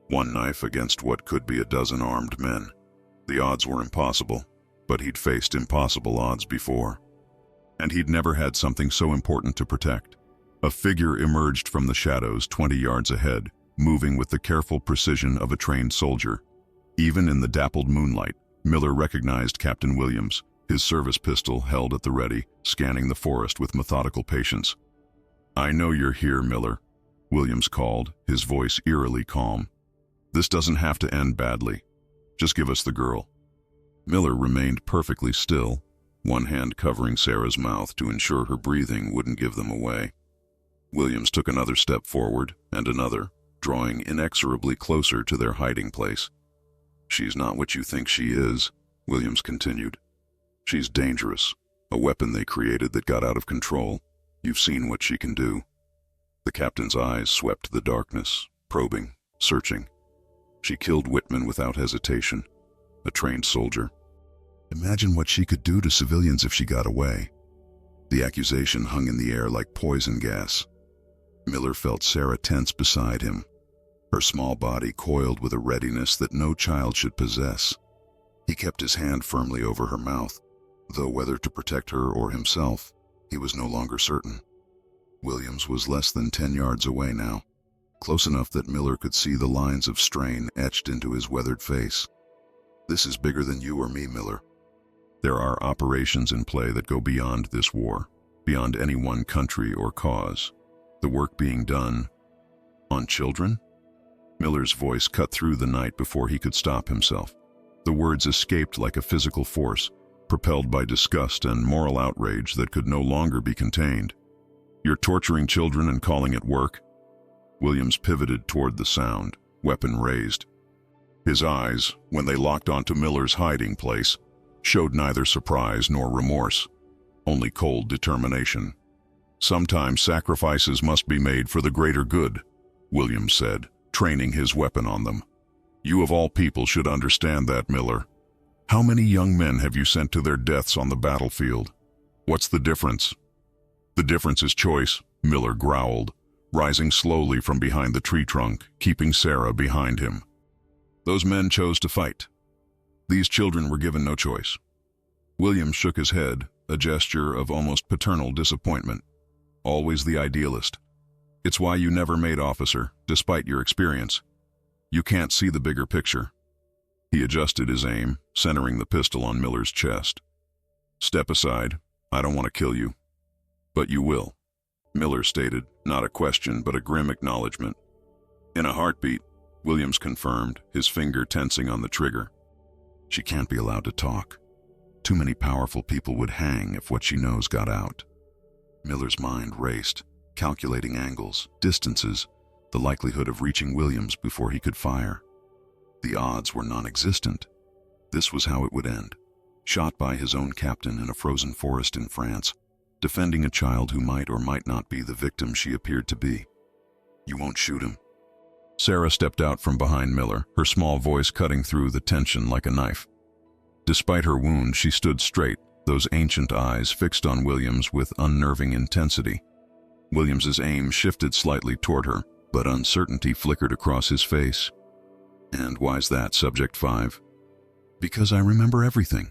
One knife against what could be a dozen armed men. The odds were impossible, but he'd faced impossible odds before. And he'd never had something so important to protect. A figure emerged from the shadows 20 yards ahead, moving with the careful precision of a trained soldier. Even in the dappled moonlight, Miller recognized Captain Williams, his service pistol held at the ready, scanning the forest with methodical patience. "I know you're here, Miller," Williams called, his voice eerily calm. "This doesn't have to end badly. Just give us the girl." Miller remained perfectly still, one hand covering Sarah's mouth to ensure her breathing wouldn't give them away. Williams took another step forward, and another, drawing inexorably closer to their hiding place. "She's not what you think she is," Williams continued. "She's dangerous, a weapon they created that got out of control. You've seen what she can do." The captain's eyes swept the darkness, probing, searching. "She killed Whitman without hesitation, a trained soldier. Imagine what she could do to civilians if she got away." The accusation hung in the air like poison gas. Miller felt Sarah tense beside him, her small body coiled with a readiness that no child should possess. He kept his hand firmly over her mouth, though whether to protect her or himself, he was no longer certain. Williams was less than 10 yards away now, close enough that Miller could see the lines of strain etched into his weathered face. "This is bigger than you or me, Miller. There are operations in play that go beyond this war, beyond any one country or cause. The work being done on children?" Miller's voice cut through the night before he could stop himself. The words escaped like a physical force, propelled by disgust and moral outrage that could no longer be contained. "You're torturing children and calling it work?" Williams pivoted toward the sound, weapon raised. His eyes, when they locked onto Miller's hiding place, showed neither surprise nor remorse, only cold determination. "Sometimes sacrifices must be made for the greater good," Williams said, training his weapon on them. "You of all people should understand that, Miller. How many young men have you sent to their deaths on the battlefield? What's the difference?" "The difference is choice," Miller growled, rising slowly from behind the tree trunk, keeping Sarah behind him. "Those men chose to fight. These children were given no choice." Williams shook his head, a gesture of almost paternal disappointment. "Always the idealist. It's why you never made officer, despite your experience. You can't see the bigger picture." He adjusted his aim, centering the pistol on Miller's chest. "Step aside. I don't want to kill you." "But you will," Miller stated, not a question but a grim acknowledgement. "In a heartbeat," Williams confirmed, his finger tensing on the trigger. "She can't be allowed to talk. Too many powerful people would hang if what she knows got out." Miller's mind raced, calculating angles, distances, the likelihood of reaching Williams before he could fire. The odds were non-existent. This was how it would end. Shot by his own captain in a frozen forest in France, defending a child who might or might not be the victim she appeared to be. "You won't shoot him?" Sarah stepped out from behind Miller, her small voice cutting through the tension like a knife. Despite her wound, she stood straight, those ancient eyes fixed on Williams with unnerving intensity. Williams's aim shifted slightly toward her, but uncertainty flickered across his face. "And why's that, Subject 5? "Because I remember everything,"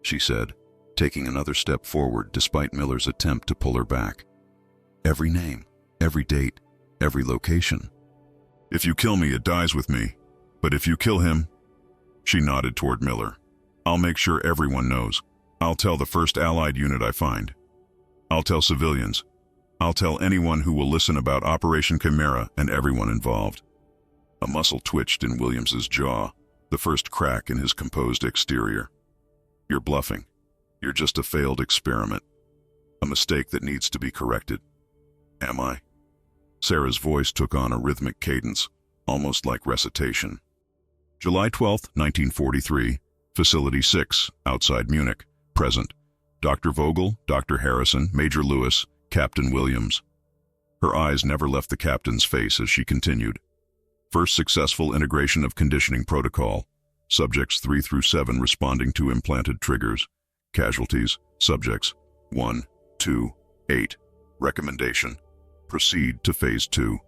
she said, taking another step forward despite Miller's attempt to pull her back. "Every name, every date, every location. If you kill me, it dies with me. But if you kill him..." She nodded toward Miller. "I'll make sure everyone knows. I'll tell the first Allied unit I find. I'll tell civilians. I'll tell anyone who will listen about Operation Chimera and everyone involved." A muscle twitched in Williams's jaw, the first crack in his composed exterior. "You're bluffing. You're just a failed experiment. A mistake that needs to be corrected." "Am I?" Sarah's voice took on a rhythmic cadence, almost like recitation. "July 12, 1943, Facility 6, outside Munich. Present. Dr. Vogel, Dr. Harrison, Major Lewis, Captain Williams." Her eyes never left the captain's face as she continued. "First successful integration of conditioning protocol. Subjects 3 through 7 responding to implanted triggers. Casualties, subjects 1, 2, 8. Recommendation: proceed to Phase 2.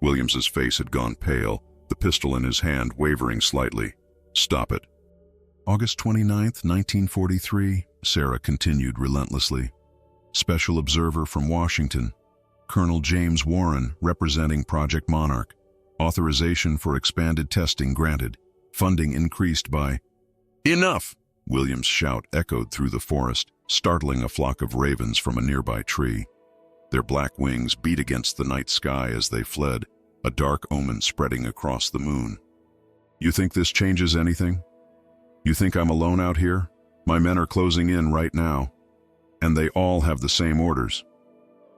Williams's face had gone pale, the pistol in his hand wavering slightly. "Stop it." "August 29th, 1943, Sarah continued relentlessly. "Special observer from Washington. Colonel James Warren, representing Project Monarch. Authorization for expanded testing granted. Funding increased by..." "Enough!" Williams' shout echoed through the forest, startling a flock of ravens from a nearby tree. Their black wings beat against the night sky as they fled, a dark omen spreading across the moon. "You think this changes anything? You think I'm alone out here? My men are closing in right now, and they all have the same orders."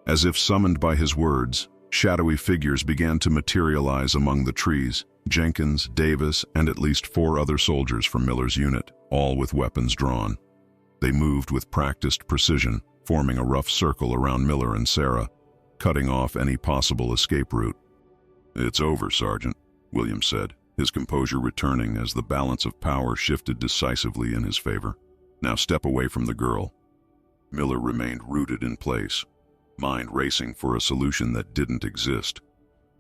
As if summoned by his words, shadowy figures began to materialize among the trees. Jenkins, Davis, and at least 4 other soldiers from Miller's unit, all with weapons drawn. They moved with practiced precision, forming a rough circle around Miller and Sarah, cutting off any possible escape route. "It's over, Sergeant," Williams said, his composure returning as the balance of power shifted decisively in his favor. "Now step away from the girl." Miller remained rooted in place, mind racing for a solution that didn't exist.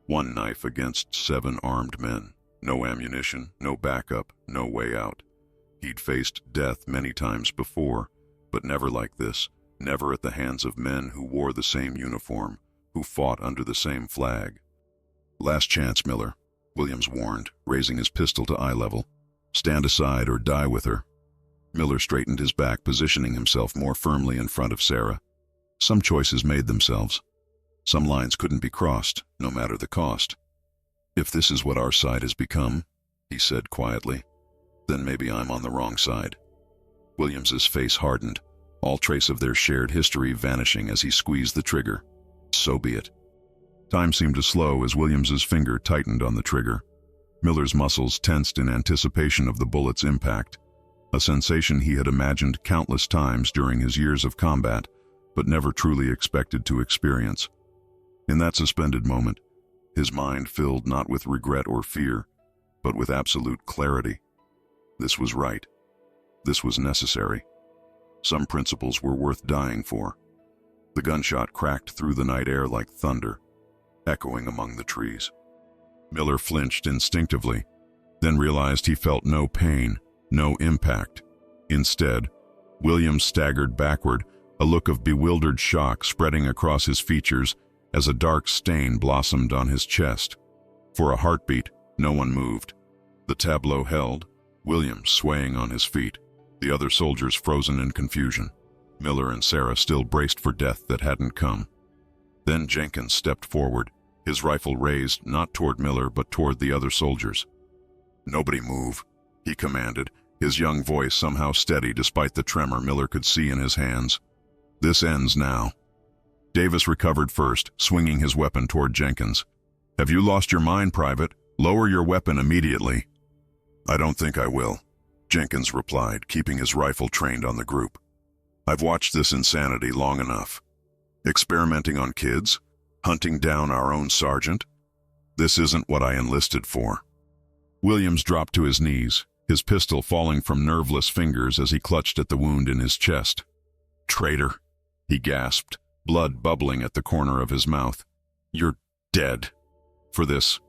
One knife against 7 armed men. No ammunition, no backup, no way out. He'd faced death many times before, but never like this, never at the hands of men who wore the same uniform, who fought under the same flag. "Last chance, Miller," Williams warned, raising his pistol to eye level. "Stand aside or die with her." Miller straightened his back, positioning himself more firmly in front of Sarah. Some choices made themselves. Some lines couldn't be crossed, no matter the cost. "If this is what our side has become," he said quietly, "then maybe I'm on the wrong side." Williams's face hardened, all trace of their shared history vanishing as he squeezed the trigger. So be it. Time seemed to slow as Williams's finger tightened on the trigger. Miller's muscles tensed in anticipation of the bullet's impact, a sensation he had imagined countless times during his years of combat, but never truly expected to experience. In that suspended moment, his mind filled not with regret or fear, but with absolute clarity. This was right. This was necessary. Some principles were worth dying for. The gunshot cracked through the night air like thunder, echoing among the trees. Miller flinched instinctively, then realized he felt no pain, no impact. Instead, Williams staggered backward, a look of bewildered shock spreading across his features as a dark stain blossomed on his chest. For a heartbeat, no one moved. The tableau held, Williams swaying on his feet, the other soldiers frozen in confusion. Miller and Sarah still braced for death that hadn't come. Then Jenkins stepped forward, his rifle raised not toward Miller but toward the other soldiers. "Nobody move," he commanded, his young voice somehow steady despite the tremor Miller could see in his hands. "This ends now." Davis recovered first, swinging his weapon toward Jenkins. "Have you lost your mind, Private? Lower your weapon immediately." "I don't think I will," Jenkins replied, keeping his rifle trained on the group. "I've watched this insanity long enough. Experimenting on kids? Hunting down our own sergeant? This isn't what I enlisted for." Williams dropped to his knees, his pistol falling from nerveless fingers as he clutched at the wound in his chest. "Traitor," he gasped, blood bubbling at the corner of his mouth. "You're dead. For this."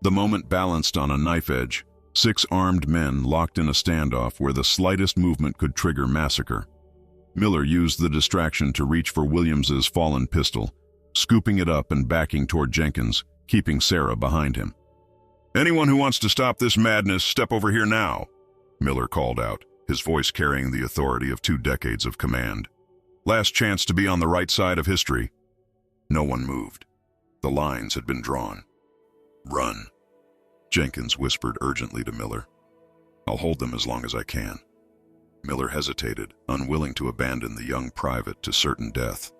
The moment balanced on a knife edge, 6 armed men locked in a standoff where the slightest movement could trigger massacre. Miller used the distraction to reach for Williams's fallen pistol, scooping it up and backing toward Jenkins, keeping Sarah behind him. "Anyone who wants to stop this madness, step over here now," Miller called out, his voice carrying the authority of 2 decades of command. "Last chance to be on the right side of history." No one moved. The lines had been drawn. "Run," Jenkins whispered urgently to Miller. "I'll hold them as long as I can." Miller hesitated, unwilling to abandon the young private to certain death.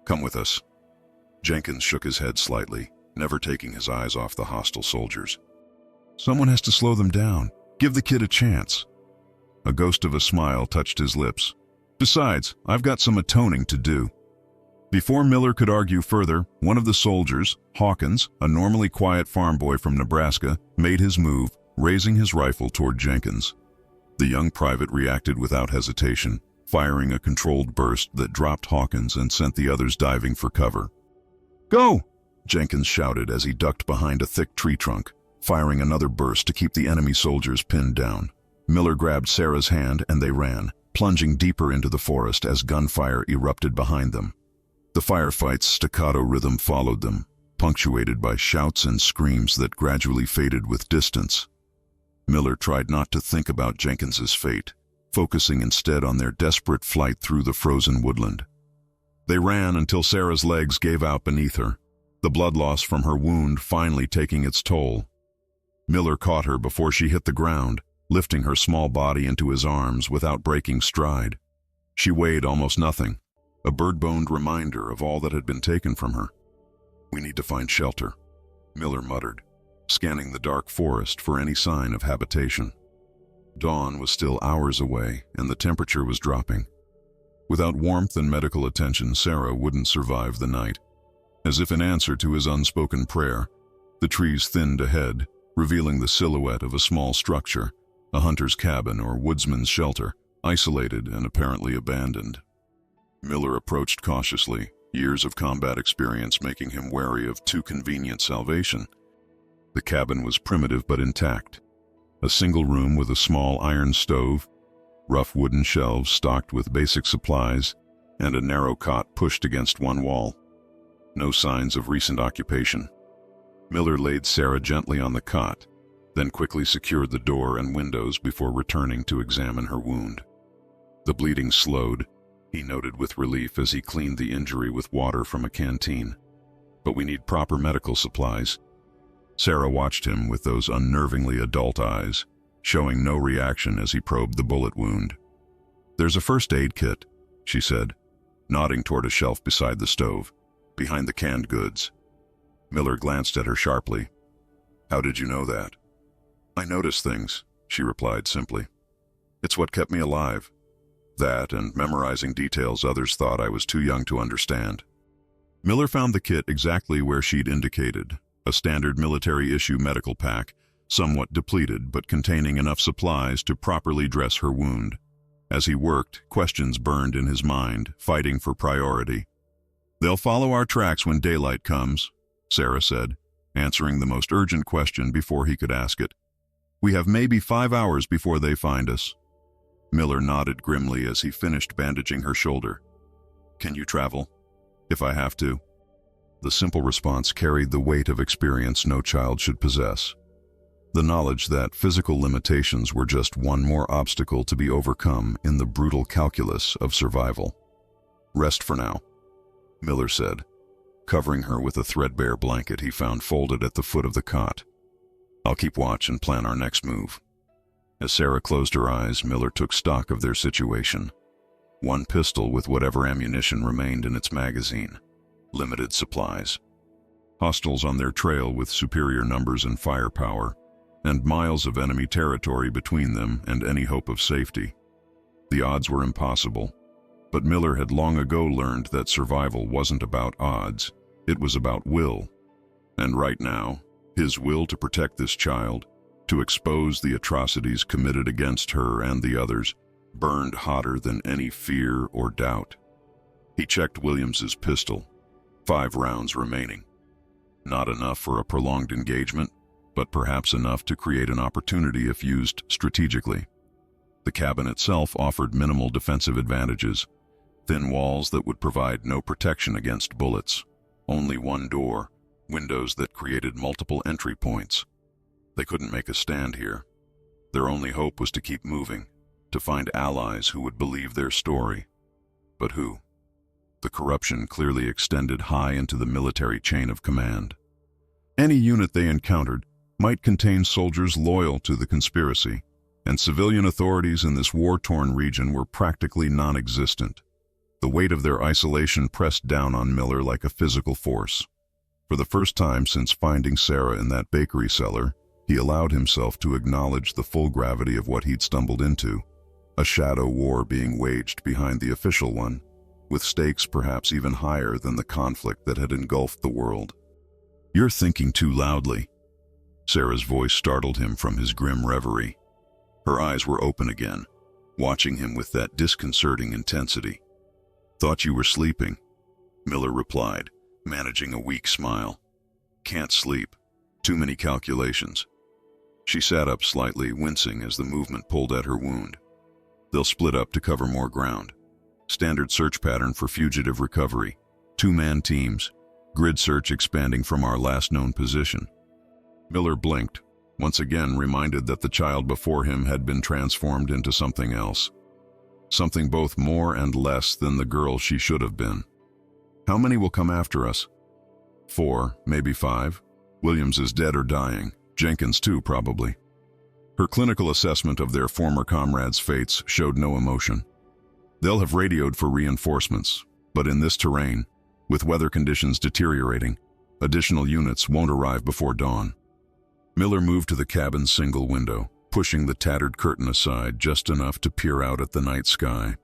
"Come with us." Jenkins shook his head slightly, never taking his eyes off the hostile soldiers. "Someone has to slow them down. Give the kid a chance." A ghost of a smile touched his lips. "Besides, I've got some atoning to do." Before Miller could argue further, one of the soldiers, Hawkins, a normally quiet farm boy from Nebraska, made his move, raising his rifle toward Jenkins. The young private reacted without hesitation, firing a controlled burst that dropped Hawkins and sent the others diving for cover. "Go!" Jenkins shouted as he ducked behind a thick tree trunk, firing another burst to keep the enemy soldiers pinned down. Miller grabbed Sarah's hand and they ran, plunging deeper into the forest as gunfire erupted behind them. The firefight's staccato rhythm followed them, punctuated by shouts and screams that gradually faded with distance. Miller tried not to think about Jenkins's fate, focusing instead on their desperate flight through the frozen woodland. They ran until Sarah's legs gave out beneath her, the blood loss from her wound finally taking its toll. Miller caught her before she hit the ground, lifting her small body into his arms without breaking stride. She weighed almost nothing, a bird-boned reminder of all that had been taken from her. "We need to find shelter," Miller muttered, scanning the dark forest for any sign of habitation. Dawn was still hours away, and the temperature was dropping. Without warmth and medical attention, Sarah wouldn't survive the night. As if in answer to his unspoken prayer, the trees thinned ahead, revealing the silhouette of a small structure, a hunter's cabin or woodsman's shelter, isolated and apparently abandoned. Miller approached cautiously, years of combat experience making him wary of too convenient salvation. The cabin was primitive but intact. A single room with a small iron stove, rough wooden shelves stocked with basic supplies, and a narrow cot pushed against one wall. No signs of recent occupation. Miller laid Sarah gently on the cot, then quickly secured the door and windows before returning to examine her wound. The bleeding slowed, he noted with relief as he cleaned the injury with water from a canteen. "But we need proper medical supplies." Sarah watched him with those unnervingly adult eyes, showing no reaction as he probed the bullet wound. "There's a first aid kit," she said, nodding toward a shelf beside the stove, behind the canned goods. Miller glanced at her sharply. "How did you know that?" "I notice things," she replied simply. "It's what kept me alive. That and memorizing details others thought I was too young to understand." Miller found the kit exactly where she'd indicated, a standard military-issue medical pack, somewhat depleted but containing enough supplies to properly dress her wound. As he worked, questions burned in his mind, fighting for priority. "They'll follow our tracks when daylight comes," Sarah said, answering the most urgent question before he could ask it. "We have maybe 5 hours before they find us." Miller nodded grimly as he finished bandaging her shoulder. "Can you travel?" "If I have to." The simple response carried the weight of experience no child should possess. The knowledge that physical limitations were just one more obstacle to be overcome in the brutal calculus of survival. "Rest for now," Miller said, covering her with a threadbare blanket he found folded at the foot of the cot. "I'll keep watch and plan our next move." As Sarah closed her eyes, Miller took stock of their situation. One pistol with whatever ammunition remained in its magazine. Limited supplies. Hostiles on their trail with superior numbers and firepower, and miles of enemy territory between them and any hope of safety. The odds were impossible, but Miller had long ago learned that survival wasn't about odds, it was about will. And right now, his will to protect this child, to expose the atrocities committed against her and the others, burned hotter than any fear or doubt. He checked Williams's pistol. 5 rounds remaining. Not enough for a prolonged engagement, but perhaps enough to create an opportunity if used strategically. The cabin itself offered minimal defensive advantages, thin walls that would provide no protection against bullets, only one door, windows that created multiple entry points. They couldn't make a stand here. Their only hope was to keep moving, to find allies who would believe their story. But who? The corruption clearly extended high into the military chain of command. Any unit they encountered might contain soldiers loyal to the conspiracy, and civilian authorities in this war-torn region were practically non-existent. The weight of their isolation pressed down on Miller like a physical force. For the first time since finding Sarah in that bakery cellar, he allowed himself to acknowledge the full gravity of what he'd stumbled into, a shadow war being waged behind the official one, with stakes perhaps even higher than the conflict that had engulfed the world. "You're thinking too loudly." Sarah's voice startled him from his grim reverie. Her eyes were open again, watching him with that disconcerting intensity. "Thought you were sleeping," Miller replied, managing a weak smile. "Can't sleep. Too many calculations." She sat up slightly, wincing as the movement pulled at her wound. "They'll split up to cover more ground. Standard search pattern for fugitive recovery. 2-man teams. Grid search expanding from our last known position." Miller blinked, once again reminded that the child before him had been transformed into something else. Something both more and less than the girl she should have been. How many will come after us? 4, maybe 5. Williams is dead or dying. Jenkins too, probably. Her clinical assessment of their former comrades' fates showed no emotion. They'll have radioed for reinforcements, but in this terrain, with weather conditions deteriorating, additional units won't arrive before dawn. Miller moved to the cabin's single window, pushing the tattered curtain aside just enough to peer out at the night sky.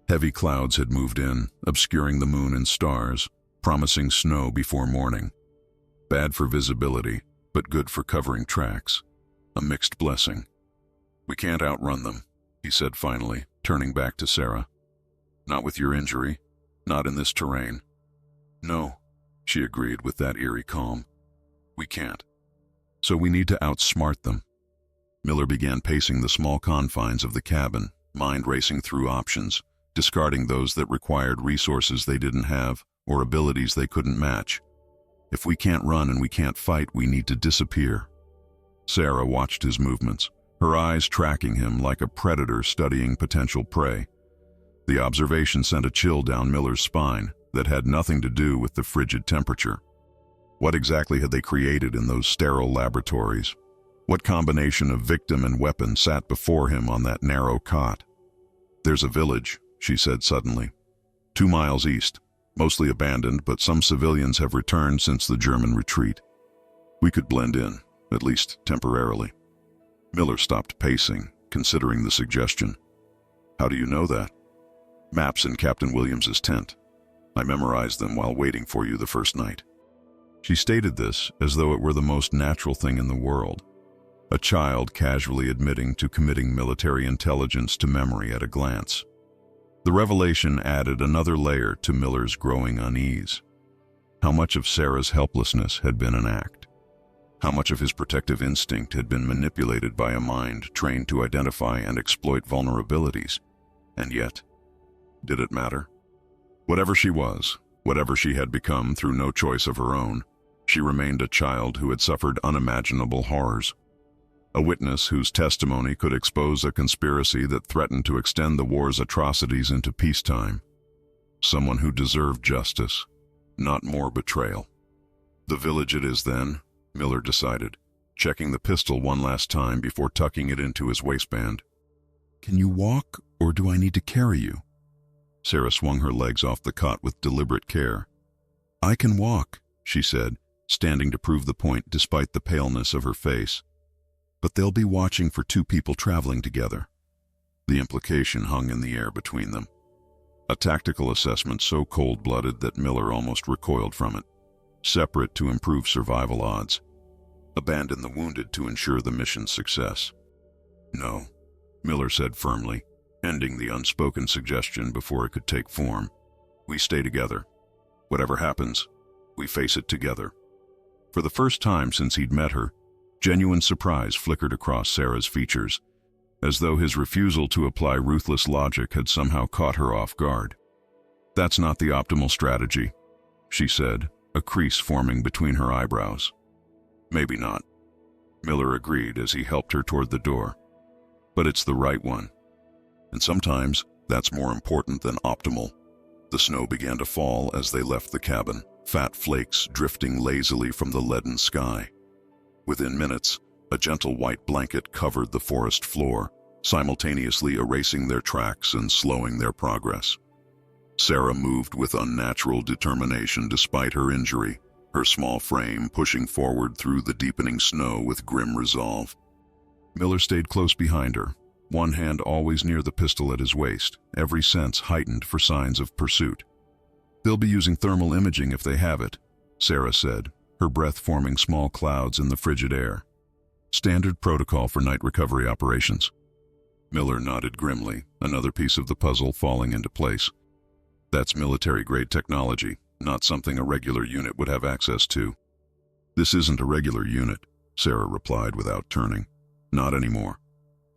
Heavy clouds had moved in, obscuring the moon and stars, promising snow before morning. Bad for visibility, but good for covering tracks. A mixed blessing. We can't outrun them, he said finally, turning back to Sarah. Not with your injury, not in this terrain. No, she agreed with that eerie calm. We can't. So we need to outsmart them. Miller began pacing the small confines of the cabin, mind racing through options, discarding those that required resources they didn't have or abilities they couldn't match. If we can't run and we can't fight, we need to disappear. Sarah watched his movements, her eyes tracking him like a predator studying potential prey. The observation sent a chill down Miller's spine that had nothing to do with the frigid temperature. What exactly had they created in those sterile laboratories? What combination of victim and weapon sat before him on that narrow cot? There's a village, she said suddenly. 2 miles east, mostly abandoned, but some civilians have returned since the German retreat. We could blend in, at least temporarily. Miller stopped pacing, considering the suggestion. How do you know that? Maps in Captain Williams's tent. I memorized them while waiting for you the first night. She stated this as though it were the most natural thing in the world. A child casually admitting to committing military intelligence to memory at a glance. The revelation added another layer to Miller's growing unease. How much of Sarah's helplessness had been an act? How much of his protective instinct had been manipulated by a mind trained to identify and exploit vulnerabilities? And yet, did it matter? Whatever she was, whatever she had become through no choice of her own, she remained a child who had suffered unimaginable horrors. A witness whose testimony could expose a conspiracy that threatened to extend the war's atrocities into peacetime. Someone who deserved justice, not more betrayal. The village it is then, Miller decided, checking the pistol one last time before tucking it into his waistband. Can you walk, or do I need to carry you? Sarah swung her legs off the cot with deliberate care. I can walk, she said, standing to prove the point despite the paleness of her face. But they'll be watching for 2 people traveling together. The implication hung in the air between them. A tactical assessment so cold-blooded that Miller almost recoiled from it. Separate to improve survival odds. Abandon the wounded to ensure the mission's success. No, Miller said firmly, ending the unspoken suggestion before it could take form. We stay together. Whatever happens, we face it together. For the first time since he'd met her, genuine surprise flickered across Sarah's features, as though his refusal to apply ruthless logic had somehow caught her off guard. That's not the optimal strategy, she said, a crease forming between her eyebrows. Maybe not, Miller agreed as he helped her toward the door. But it's the right one. And sometimes that's more important than optimal. The snow began to fall as they left the cabin, fat flakes drifting lazily from the leaden sky. Within minutes, a gentle white blanket covered the forest floor, simultaneously erasing their tracks and slowing their progress. Sarah moved with unnatural determination despite her injury, her small frame pushing forward through the deepening snow with grim resolve. Miller stayed close behind her, one hand always near the pistol at his waist, every sense heightened for signs of pursuit. They'll be using thermal imaging if they have it, Sarah said, her breath forming small clouds in the frigid air. Standard protocol for night recovery operations. Miller nodded grimly, another piece of the puzzle falling into place. That's military-grade technology, not something a regular unit would have access to. This isn't a regular unit, Sarah replied without turning. Not anymore.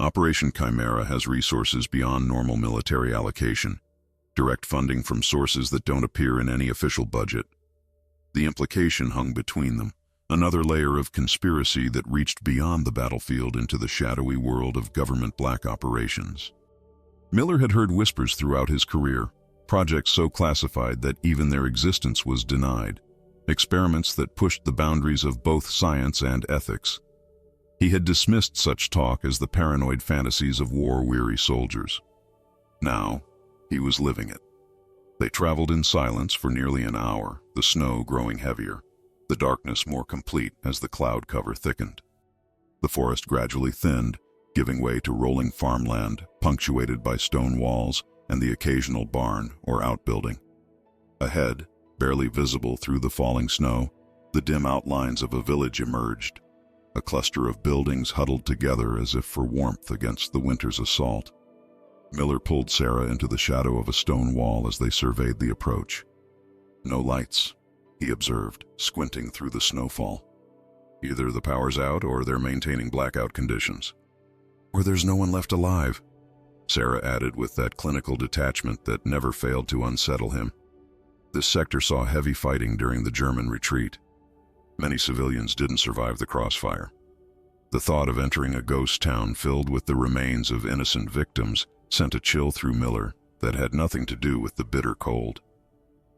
Operation Chimera has resources beyond normal military allocation, direct funding from sources that don't appear in any official budget. The implication hung between them, another layer of conspiracy that reached beyond the battlefield into the shadowy world of government black operations. Miller had heard whispers throughout his career, projects so classified that even their existence was denied, experiments that pushed the boundaries of both science and ethics. He had dismissed such talk as the paranoid fantasies of war-weary soldiers. Now, he was living it. They traveled in silence for nearly an hour, the snow growing heavier, the darkness more complete as the cloud cover thickened. The forest gradually thinned, giving way to rolling farmland, punctuated by stone walls and the occasional barn or outbuilding. Ahead, barely visible through the falling snow, the dim outlines of a village emerged, a cluster of buildings huddled together as if for warmth against the winter's assault. Miller pulled Sarah into the shadow of a stone wall as they surveyed the approach. No lights, he observed, squinting through the snowfall. Either the power's out or they're maintaining blackout conditions. Or there's no one left alive, Sarah added with that clinical detachment that never failed to unsettle him. This sector saw heavy fighting during the German retreat. Many civilians didn't survive the crossfire. The thought of entering a ghost town filled with the remains of innocent victims sent a chill through Miller that had nothing to do with the bitter cold.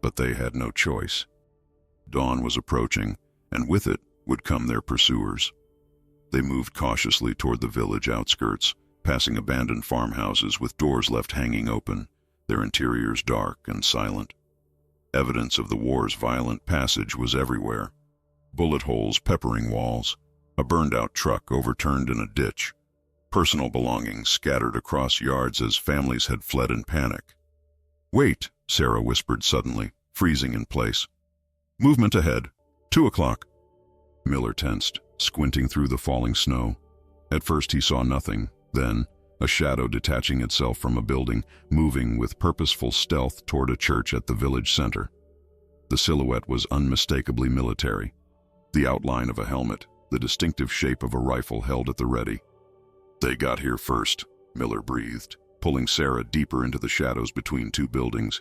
But they had no choice. Dawn was approaching, and with it would come their pursuers. They moved cautiously toward the village outskirts, passing abandoned farmhouses with doors left hanging open, their interiors dark and silent. Evidence of the war's violent passage was everywhere. Bullet holes peppering walls, a burned-out truck overturned in a ditch, personal belongings scattered across yards as families had fled in panic. "Wait," Sarah whispered suddenly, freezing in place. "Movement ahead. 2 o'clock." Miller tensed, squinting through the falling snow. At first he saw nothing, then a shadow detaching itself from a building, moving with purposeful stealth toward a church at the village center. The silhouette was unmistakably military. The outline of a helmet, the distinctive shape of a rifle held at the ready. "They got here first," Miller breathed, pulling Sarah deeper into the shadows between two buildings.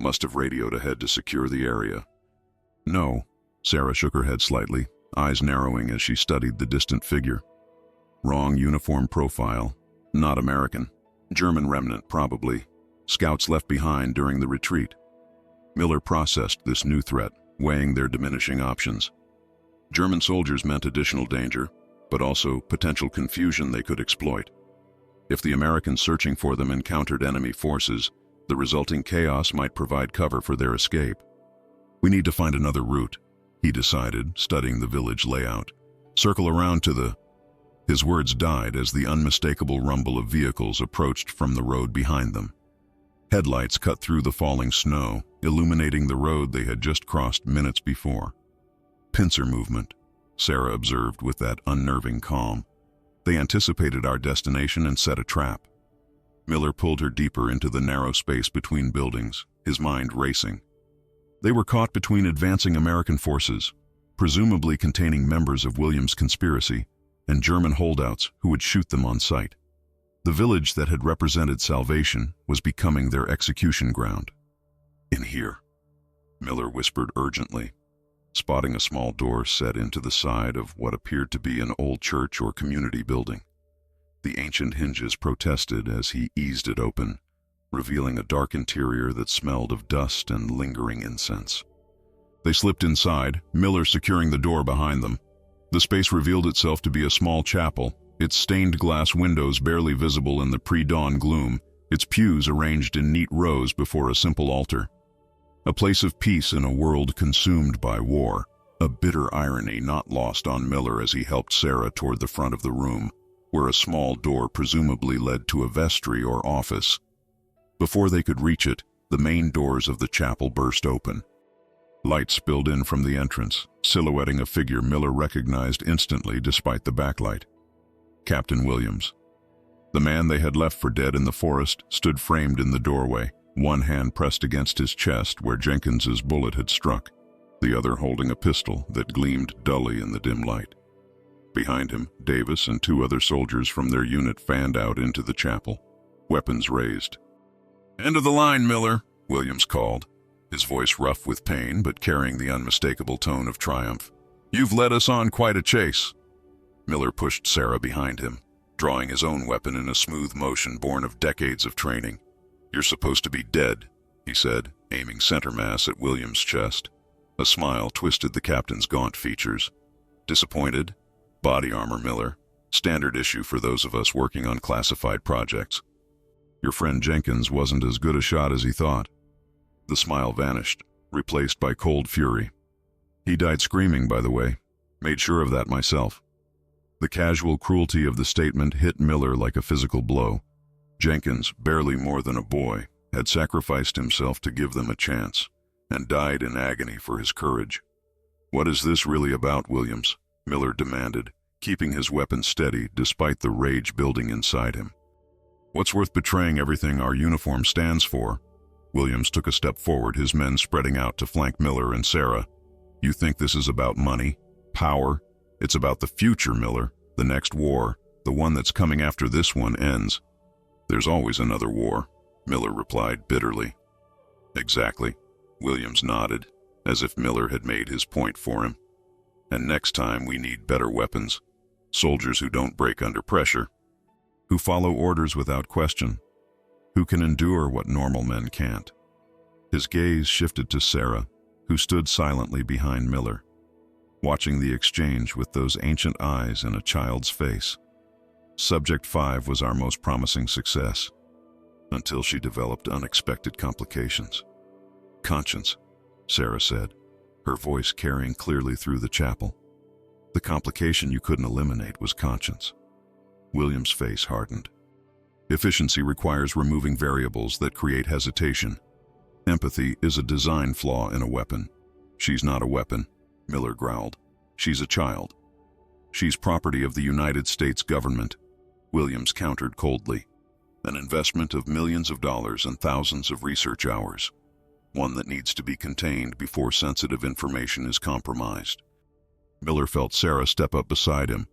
"Must have radioed ahead to secure the area." "No," Sarah shook her head slightly, eyes narrowing as she studied the distant figure. "Wrong uniform profile. Not American. German remnant, probably. Scouts left behind during the retreat." Miller processed this new threat, weighing their diminishing options. German soldiers meant additional danger, but also potential confusion they could exploit. If the Americans searching for them encountered enemy forces, the resulting chaos might provide cover for their escape. "We need to find another route," he decided, studying the village layout. "Circle around to the..." His words died as the unmistakable rumble of vehicles approached from the road behind them. Headlights cut through the falling snow, illuminating the road they had just crossed minutes before. "Pincer movement," Sarah observed with that unnerving calm. "They anticipated our destination and set a trap." Miller pulled her deeper into the narrow space between buildings, his mind racing. They were caught between advancing American forces, presumably containing members of Williams' conspiracy, and German holdouts who would shoot them on sight. The village that had represented salvation was becoming their execution ground. "In here," Miller whispered urgently, spotting a small door set into the side of what appeared to be an old church or community building. The ancient hinges protested as he eased it open, revealing a dark interior that smelled of dust and lingering incense. They slipped inside, Miller securing the door behind them. The space revealed itself to be a small chapel, its stained glass windows barely visible in the pre-dawn gloom, its pews arranged in neat rows before a simple altar. A place of peace in a world consumed by war, a bitter irony not lost on Miller as he helped Sarah toward the front of the room, where a small door presumably led to a vestry or office. Before they could reach it, the main doors of the chapel burst open. Light spilled in from the entrance, silhouetting a figure Miller recognized instantly despite the backlight. Captain Williams. The man they had left for dead in the forest stood framed in the doorway, one hand pressed against his chest where Jenkins's bullet had struck, the other holding a pistol that gleamed dully in the dim light. Behind him, Davis and 2 other soldiers from their unit fanned out into the chapel, weapons raised. "End of the line, Miller," Williams called, his voice rough with pain but carrying the unmistakable tone of triumph. "You've led us on quite a chase." Miller pushed Sarah behind him, drawing his own weapon in a smooth motion born of decades of training. "You're supposed to be dead," he said, aiming center mass at Williams' chest. A smile twisted the captain's gaunt features. Disappointed? Body armor, Miller. Standard issue for those of us working on classified projects. Your friend Jenkins wasn't as good a shot as he thought. The smile vanished, replaced by cold fury. He died screaming, by the way. Made sure of that myself. The casual cruelty of the statement hit Miller like a physical blow. Jenkins, barely more than a boy, had sacrificed himself to give them a chance, and died in agony for his courage. What is this really about, Williams? Miller demanded, keeping his weapon steady despite the rage building inside him. What's worth betraying everything our uniform stands for? Williams took a step forward, his men spreading out to flank Miller and Sarah. You think this is about money? Power? It's about the future, Miller. The next war, the one that's coming after this one, ends. There's always another war, Miller replied bitterly. Exactly. Williams nodded, as if Miller had made his point for him. And next time we need better weapons. Soldiers who don't break under pressure. Who follow orders without question. Who can endure what normal men can't. His gaze shifted to Sarah, who stood silently behind Miller, watching the exchange with those ancient eyes in a child's face. Subject 5 was our most promising success, until she developed unexpected complications. Conscience, Sarah said, her voice carrying clearly through the chapel. The complication you couldn't eliminate was conscience. William's face hardened. Efficiency requires removing variables that create hesitation. Empathy is a design flaw in a weapon. She's not a weapon, Miller growled. She's a child. She's property of the United States government, Williams countered coldly. An investment of millions of dollars and thousands of research hours. One that needs to be contained before sensitive information is compromised. Miller felt Sarah step up beside him,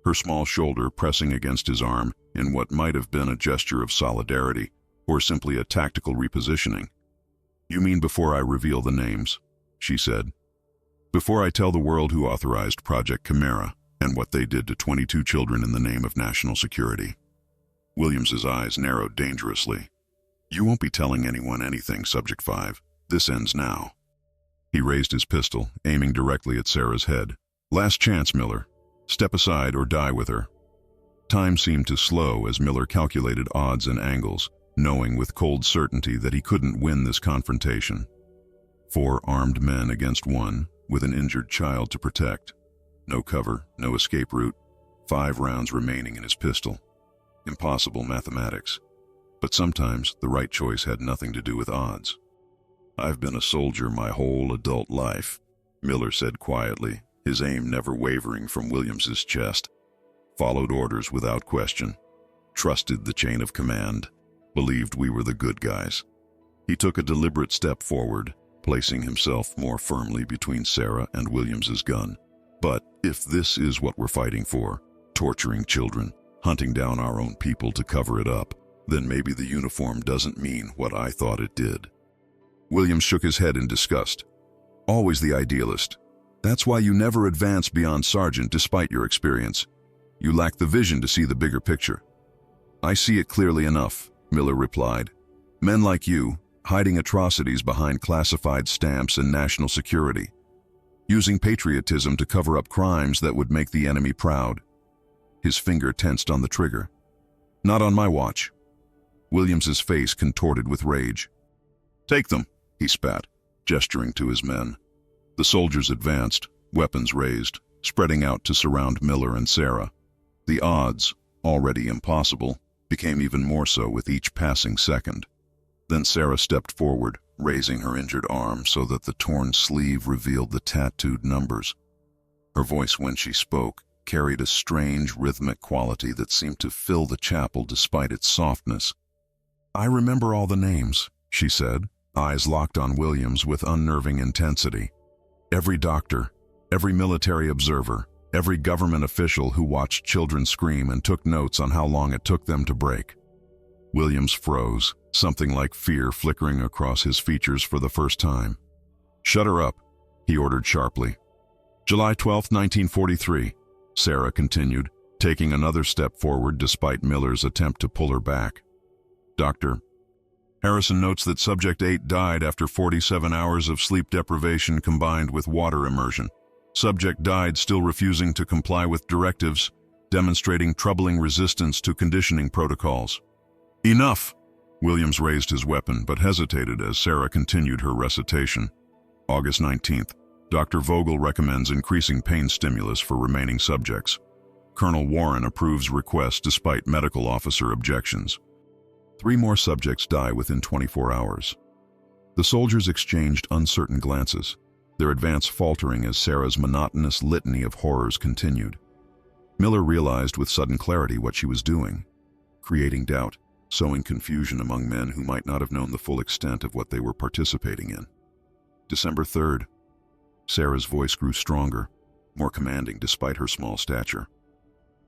her small shoulder pressing against his arm in what might have been a gesture of solidarity, or simply a tactical repositioning. You mean before I reveal the names, she said. Before I tell the world who authorized Project Chimera and what they did to 22 children in the name of national security. Williams's eyes narrowed dangerously. You won't be telling anyone anything, Subject 5. This ends now. He raised his pistol, aiming directly at Sarah's head. Last chance, Miller. Step aside or die with her. Time seemed to slow as Miller calculated odds and angles, knowing with cold certainty that he couldn't win this confrontation. 4 armed men against 1, with an injured child to protect. No cover, no escape route, 5 rounds remaining in his pistol. Impossible mathematics. But sometimes the right choice had nothing to do with odds. I've been a soldier my whole adult life, Miller said quietly, his aim never wavering from Williams's chest. Followed orders without question. Trusted the chain of command. Believed we were the good guys. He took a deliberate step forward, placing himself more firmly between Sarah and Williams's gun. But if this is what we're fighting for, torturing children, hunting down our own people to cover it up, then maybe the uniform doesn't mean what I thought it did. Williams shook his head in disgust. Always the idealist. That's why you never advance beyond sergeant despite your experience. You lack the vision to see the bigger picture. I see it clearly enough, Miller replied. Men like you, hiding atrocities behind classified stamps and national security. Using patriotism to cover up crimes that would make the enemy proud. His finger tensed on the trigger. Not on my watch. Williams's face contorted with rage. Take them, he spat, gesturing to his men. The soldiers advanced, weapons raised, spreading out to surround Miller and Sarah. The odds, already impossible, became even more so with each passing second. Then Sarah stepped forward, raising her injured arm so that the torn sleeve revealed the tattooed numbers. Her voice, when she spoke, carried a strange rhythmic quality that seemed to fill the chapel despite its softness. I remember all the names, she said, eyes locked on Williams with unnerving intensity. Every doctor, every military observer, every government official who watched children scream and took notes on how long it took them to break. Williams froze, something like fear flickering across his features for the first time. Shut her up, he ordered sharply. July 12, 1943, Sarah continued, taking another step forward despite Miller's attempt to pull her back. Doctor, Harrison notes that Subject 8 died after 47 hours of sleep deprivation combined with water immersion. Subject died still refusing to comply with directives, demonstrating troubling resistance to conditioning protocols. Enough! Williams raised his weapon but hesitated as Sarah continued her recitation. August 19th. Dr. Vogel recommends increasing pain stimulus for remaining subjects. Colonel Warren approves request despite medical officer objections. 3 more subjects die within 24 hours. The soldiers exchanged uncertain glances, their advance faltering as Sarah's monotonous litany of horrors continued. Miller realized with sudden clarity what she was doing, creating doubt, sowing confusion among men who might not have known the full extent of what they were participating in. December 3rd. Sarah's voice grew stronger, more commanding despite her small stature.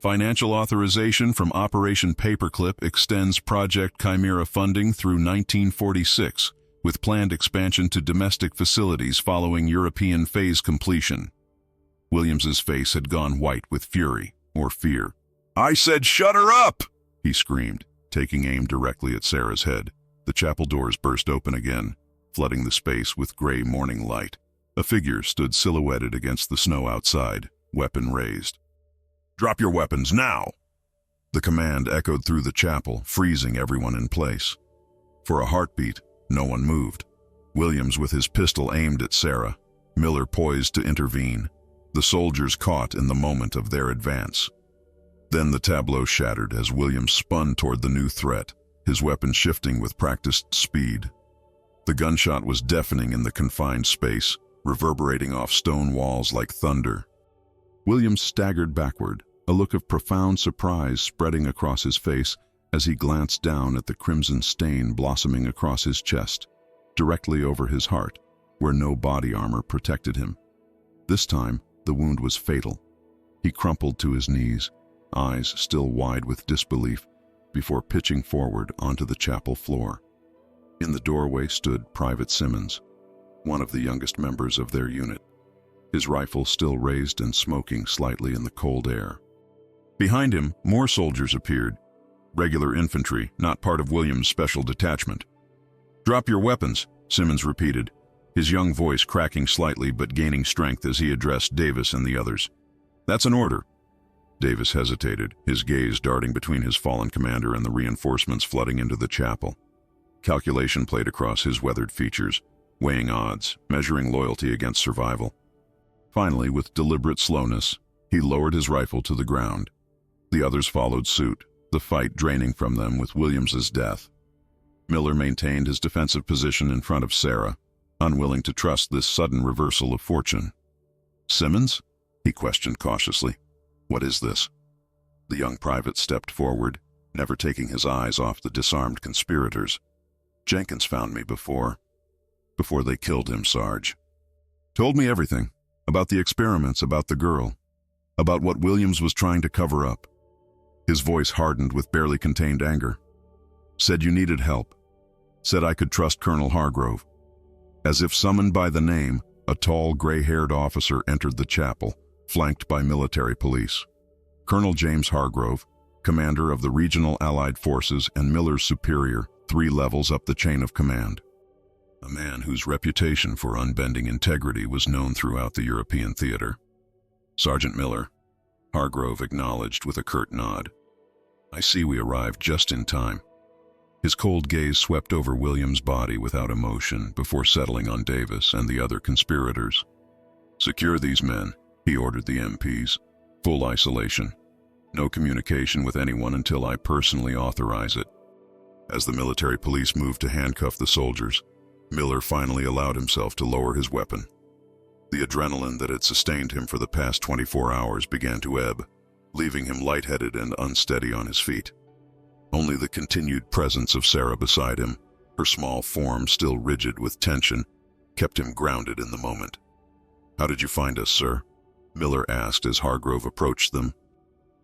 Financial authorization from Operation Paperclip extends Project Chimera funding through 1946, with planned expansion to domestic facilities following European phase completion. Williams's face had gone white with fury, or fear. "I said shut her up!" he screamed, taking aim directly at Sarah's head. The chapel doors burst open again, flooding the space with gray morning light. A figure stood silhouetted against the snow outside, weapon raised. "Drop your weapons now!" The command echoed through the chapel, freezing everyone in place. For a heartbeat, no one moved. Williams with his pistol aimed at Sarah, Miller poised to intervene, the soldiers caught in the moment of their advance. Then the tableau shattered as Williams spun toward the new threat, his weapon shifting with practiced speed. The gunshot was deafening in the confined space, reverberating off stone walls like thunder. Williams staggered backward, a look of profound surprise spreading across his face as he glanced down at the crimson stain blossoming across his chest, directly over his heart, where no body armor protected him. This time, the wound was fatal. He crumpled to his knees, eyes still wide with disbelief, before pitching forward onto the chapel floor. In the doorway stood Private Simmons, one of the youngest members of their unit, his rifle still raised and smoking slightly in the cold air. Behind him, more soldiers appeared, regular infantry, not part of Williams' special detachment. "Drop your weapons," Simmons repeated, his young voice cracking slightly but gaining strength as he addressed Davis and the others. "That's an order." Davis hesitated, his gaze darting between his fallen commander and the reinforcements flooding into the chapel. Calculation played across his weathered features, weighing odds, measuring loyalty against survival. Finally, with deliberate slowness, he lowered his rifle to the ground. The others followed suit, the fight draining from them with Williams's death. Miller maintained his defensive position in front of Sarah, unwilling to trust this sudden reversal of fortune. "Simmons?" he questioned cautiously. "What is this?" The young private stepped forward, never taking his eyes off the disarmed conspirators. "Jenkins found me before they killed him, Sarge. Told me everything, about the experiments, about the girl, about what Williams was trying to cover up." His voice hardened with barely contained anger. "Said you needed help. Said I could trust Colonel Hargrove." As if summoned by the name, a tall, gray-haired officer entered the chapel, flanked by military police. Colonel James Hargrove, commander of the Regional Allied Forces and Miller's superior, 3 levels up the chain of command. A man whose reputation for unbending integrity was known throughout the European theater. "Sergeant Miller," Hargrove acknowledged with a curt nod. "I see we arrived just in time." His cold gaze swept over Williams' body without emotion before settling on Davis and the other conspirators. "Secure these men," he ordered the MPs. "Full isolation. No communication with anyone until I personally authorize it." As the military police moved to handcuff the soldiers, Miller finally allowed himself to lower his weapon. The adrenaline that had sustained him for the past 24 hours began to ebb, leaving him lightheaded and unsteady on his feet. Only the continued presence of Sarah beside him, her small form still rigid with tension, kept him grounded in the moment. "How did you find us, sir?" Miller asked as Hargrove approached them.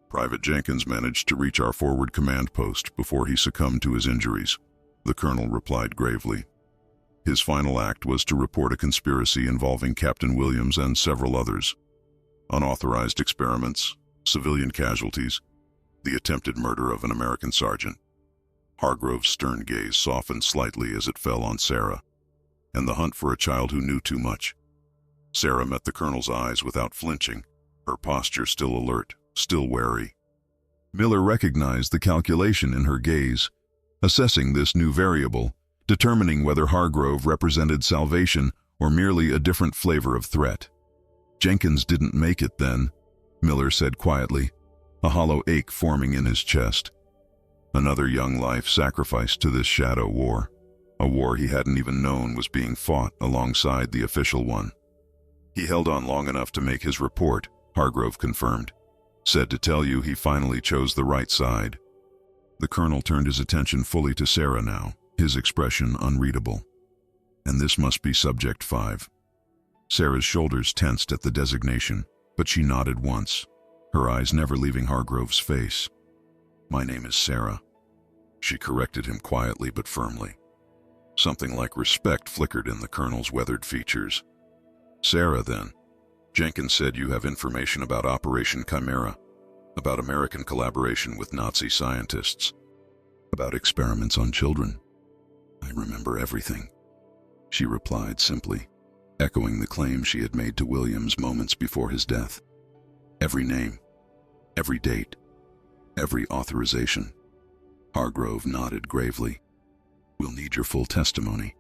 "Private Jenkins managed to reach our forward command post before he succumbed to his injuries," the colonel replied gravely. His final act was to report a conspiracy involving Captain Williams and several others. Unauthorized experiments, civilian casualties, the attempted murder of an American sergeant. Hargrove's stern gaze softened slightly as it fell on Sarah. And the hunt for a child who knew too much. Sarah met the colonel's eyes without flinching, her posture still alert, still wary. Miller recognized the calculation in her gaze, assessing this new variable, determining whether Hargrove represented salvation or merely a different flavor of threat. "Jenkins didn't make it then," Miller said quietly, a hollow ache forming in his chest. Another young life sacrificed to this shadow war, a war he hadn't even known was being fought alongside the official one. "He held on long enough to make his report," Hargrove confirmed. "Said to tell you he finally chose the right side." The colonel turned his attention fully to Sarah now, his expression unreadable. "And this must be Subject 5. Sarah's shoulders tensed at the designation, but she nodded once, her eyes never leaving Hargrove's face. "My name is Sarah," she corrected him quietly but firmly. Something like respect flickered in the colonel's weathered features. "Sarah, then. Jenkins said you have information about Operation Chimera, about American collaboration with Nazi scientists, about experiments on children." "I remember everything," she replied simply, echoing the claim she had made to Williams moments before his death. "Every name, every date, every authorization." Hargrove nodded gravely. "We'll need your full testimony.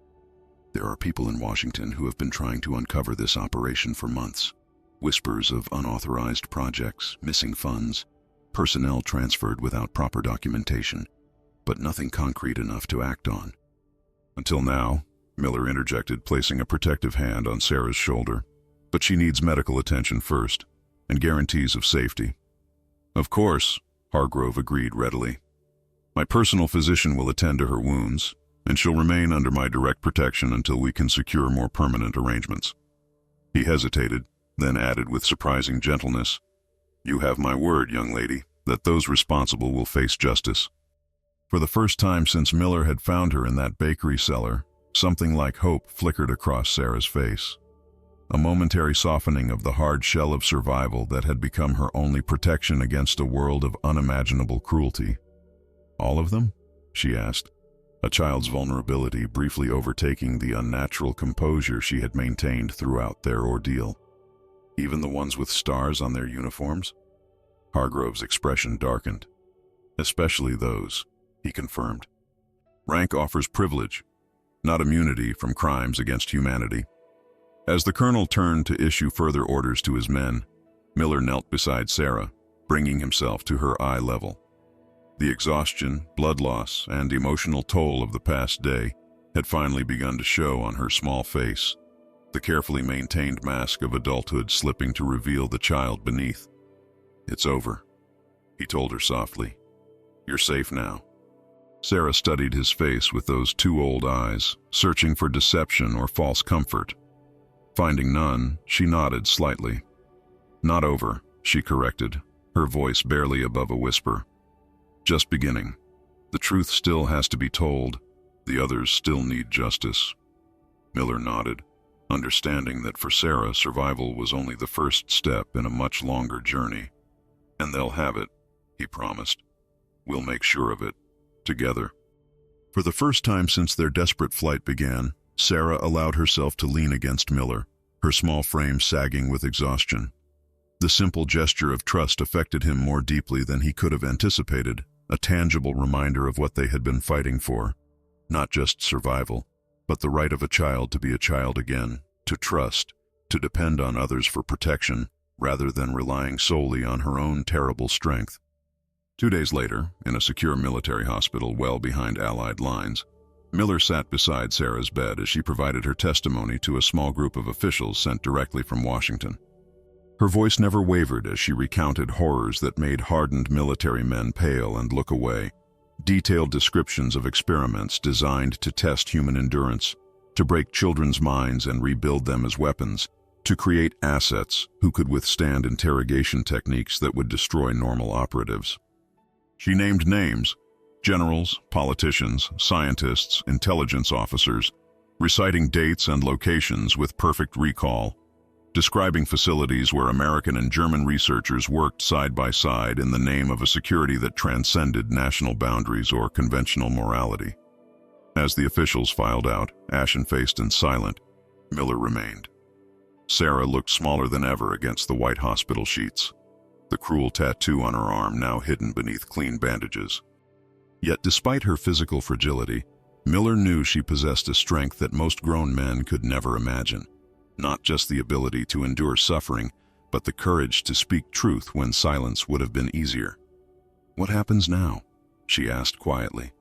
There are people in Washington who have been trying to uncover this operation for months. Whispers of unauthorized projects, missing funds, personnel transferred without proper documentation, but nothing concrete enough to act on." "Until now," Miller interjected, placing a protective hand on Sarah's shoulder. "But she needs medical attention first, and guarantees of safety." "Of course," Hargrove agreed readily. "My personal physician will attend to her wounds, and she'll remain under my direct protection until we can secure more permanent arrangements." He hesitated, then added with surprising gentleness, "You have my word, young lady, that those responsible will face justice." For the first time since Miller had found her in that bakery cellar, something like hope flickered across Sarah's face. A momentary softening of the hard shell of survival that had become her only protection against a world of unimaginable cruelty. "All of them?" she asked, a child's vulnerability briefly overtaking the unnatural composure she had maintained throughout their ordeal. "Even the ones with stars on their uniforms?" Hargrove's expression darkened. "Especially those," he confirmed. "Rank offers privilege, not immunity from crimes against humanity." As the colonel turned to issue further orders to his men, Miller knelt beside Sarah, bringing himself to her eye level. The exhaustion, blood loss, and emotional toll of the past day had finally begun to show on her small face, the carefully maintained mask of adulthood slipping to reveal the child beneath. "It's over," he told her softly. "You're safe now." Sarah studied his face with those two old eyes, searching for deception or false comfort. Finding none, she nodded slightly. "Not over," she corrected, her voice barely above a whisper. "Just beginning. The truth still has to be told. The others still need justice." Miller nodded, understanding that for Sarah, survival was only the first step in a much longer journey. "And they'll have it," he promised. "We'll make sure of it, together." For the first time since their desperate flight began, Sarah allowed herself to lean against Miller, her small frame sagging with exhaustion. The simple gesture of trust affected him more deeply than he could have anticipated, a tangible reminder of what they had been fighting for. Not just survival, but the right of a child to be a child again, to trust, to depend on others for protection, rather than relying solely on her own terrible strength. 2 days later, in a secure military hospital well behind Allied lines, Miller sat beside Sarah's bed as she provided her testimony to a small group of officials sent directly from Washington. Her voice never wavered as she recounted horrors that made hardened military men pale and look away, detailed descriptions of experiments designed to test human endurance, to break children's minds and rebuild them as weapons, to create assets who could withstand interrogation techniques that would destroy normal operatives. She named names: generals, politicians, scientists, intelligence officers, reciting dates and locations with perfect recall. describing facilities where American and German researchers worked side by side in the name of a security that transcended national boundaries or conventional morality. As the officials filed out, ashen-faced and silent, Miller remained. Sarah looked smaller than ever against the white hospital sheets, the cruel tattoo on her arm now hidden beneath clean bandages. Yet despite her physical fragility, Miller knew she possessed a strength that most grown men could never imagine. Not just the ability to endure suffering, but the courage to speak truth when silence would have been easier. "What happens now?" she asked quietly,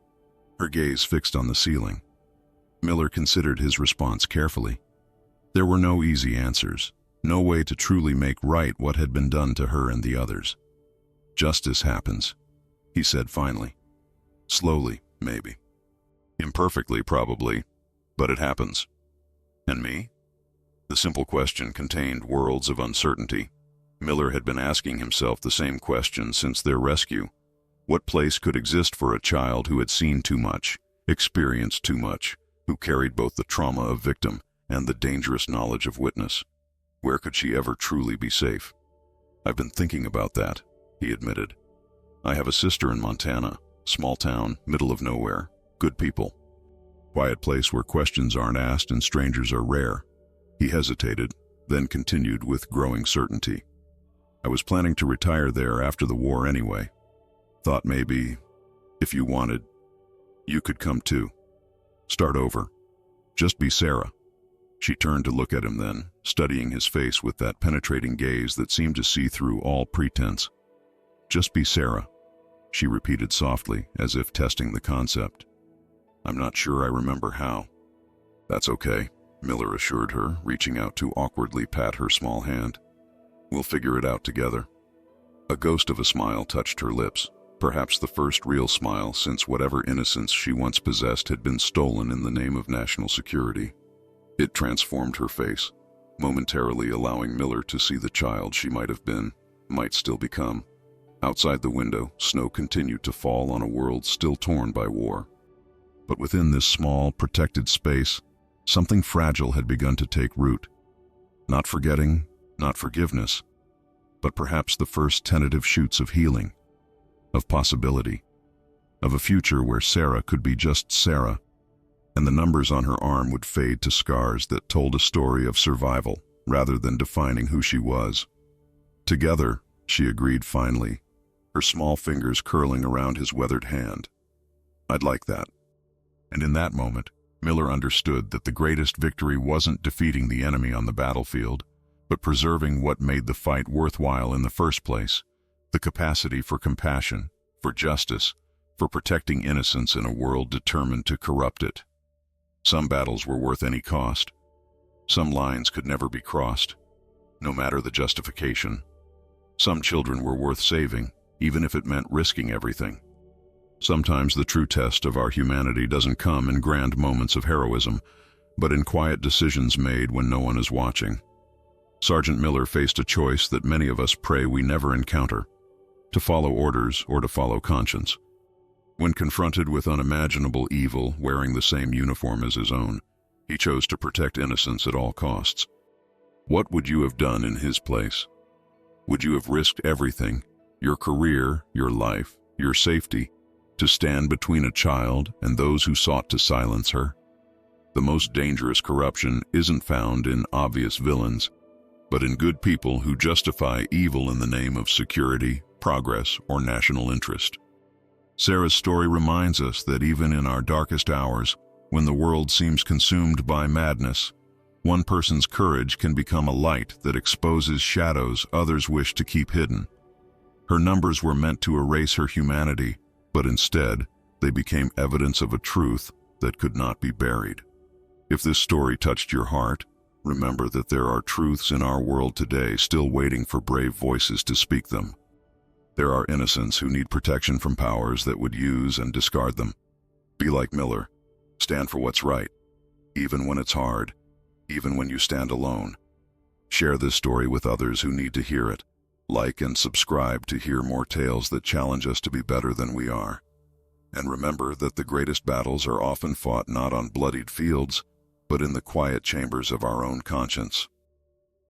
her gaze fixed on the ceiling. Miller considered his response carefully. There were no easy answers, no way to truly make right what had been done to her and the others. "Justice happens," he said finally. "Slowly, maybe. Imperfectly, probably, but it happens. And me?" The simple question contained worlds of uncertainty. Miller had been asking himself the same question since their rescue. What place could exist for a child who had seen too much, experienced too much, who carried both the trauma of victim and the dangerous knowledge of witness? Where could she ever truly be safe? "I've been thinking about that," he admitted. "I have a sister in Montana, small town, middle of nowhere, good people. Quiet place where questions aren't asked and strangers are rare." He hesitated, then continued with growing certainty. "I was planning to retire there after the war anyway. Thought maybe, if you wanted, you could come too. Start over. Just be Sarah." She turned to look at him then, studying his face with that penetrating gaze that seemed to see through all pretense. "Just be Sarah," she repeated softly, as if testing the concept. "I'm not sure I remember how." "That's okay," Miller assured her, reaching out to awkwardly pat her small hand. "We'll figure it out together." A ghost of a smile touched her lips, perhaps the first real smile since whatever innocence she once possessed had been stolen in the name of national security. It transformed her face, momentarily allowing Miller to see the child she might have been, might still become. Outside the window, snow continued to fall on a world still torn by war. But within this small, protected space, something fragile had begun to take root. Not forgetting, not forgiveness, but perhaps the first tentative shoots of healing, of possibility, of a future where Sarah could be just Sarah, and the numbers on her arm would fade to scars that told a story of survival rather than defining who she was. "Together," she agreed finally, her small fingers curling around his weathered hand. "I'd like that." And in that moment, Miller understood that the greatest victory wasn't defeating the enemy on the battlefield, but preserving what made the fight worthwhile in the first place: the capacity for compassion, for justice, for protecting innocence in a world determined to corrupt it. Some battles were worth any cost. Some lines could never be crossed, no matter the justification. Some children were worth saving, even if it meant risking everything. Sometimes the true test of our humanity doesn't come in grand moments of heroism, but in quiet decisions made when no one is watching. Sergeant Miller faced a choice that many of us pray we never encounter: to follow orders or to follow conscience. When confronted with unimaginable evil wearing the same uniform as his own, he chose to protect innocence at all costs. What would you have done in his place? Would you have risked everything, your career, your life, your safety, to stand between a child and those who sought to silence her? The most dangerous corruption isn't found in obvious villains, but in good people who justify evil in the name of security, progress, or national interest. Sarah's story reminds us that even in our darkest hours, when the world seems consumed by madness, one person's courage can become a light that exposes shadows others wish to keep hidden. Her numbers were meant to erase her humanity, but instead, they became evidence of a truth that could not be buried. If this story touched your heart, remember that there are truths in our world today still waiting for brave voices to speak them. There are innocents who need protection from powers that would use and discard them. Be like Miller. Stand for what's right, even when it's hard, even when you stand alone. Share this story with others who need to hear it. Like and subscribe to hear more tales that challenge us to be better than we are. And remember that the greatest battles are often fought not on bloodied fields, but in the quiet chambers of our own conscience.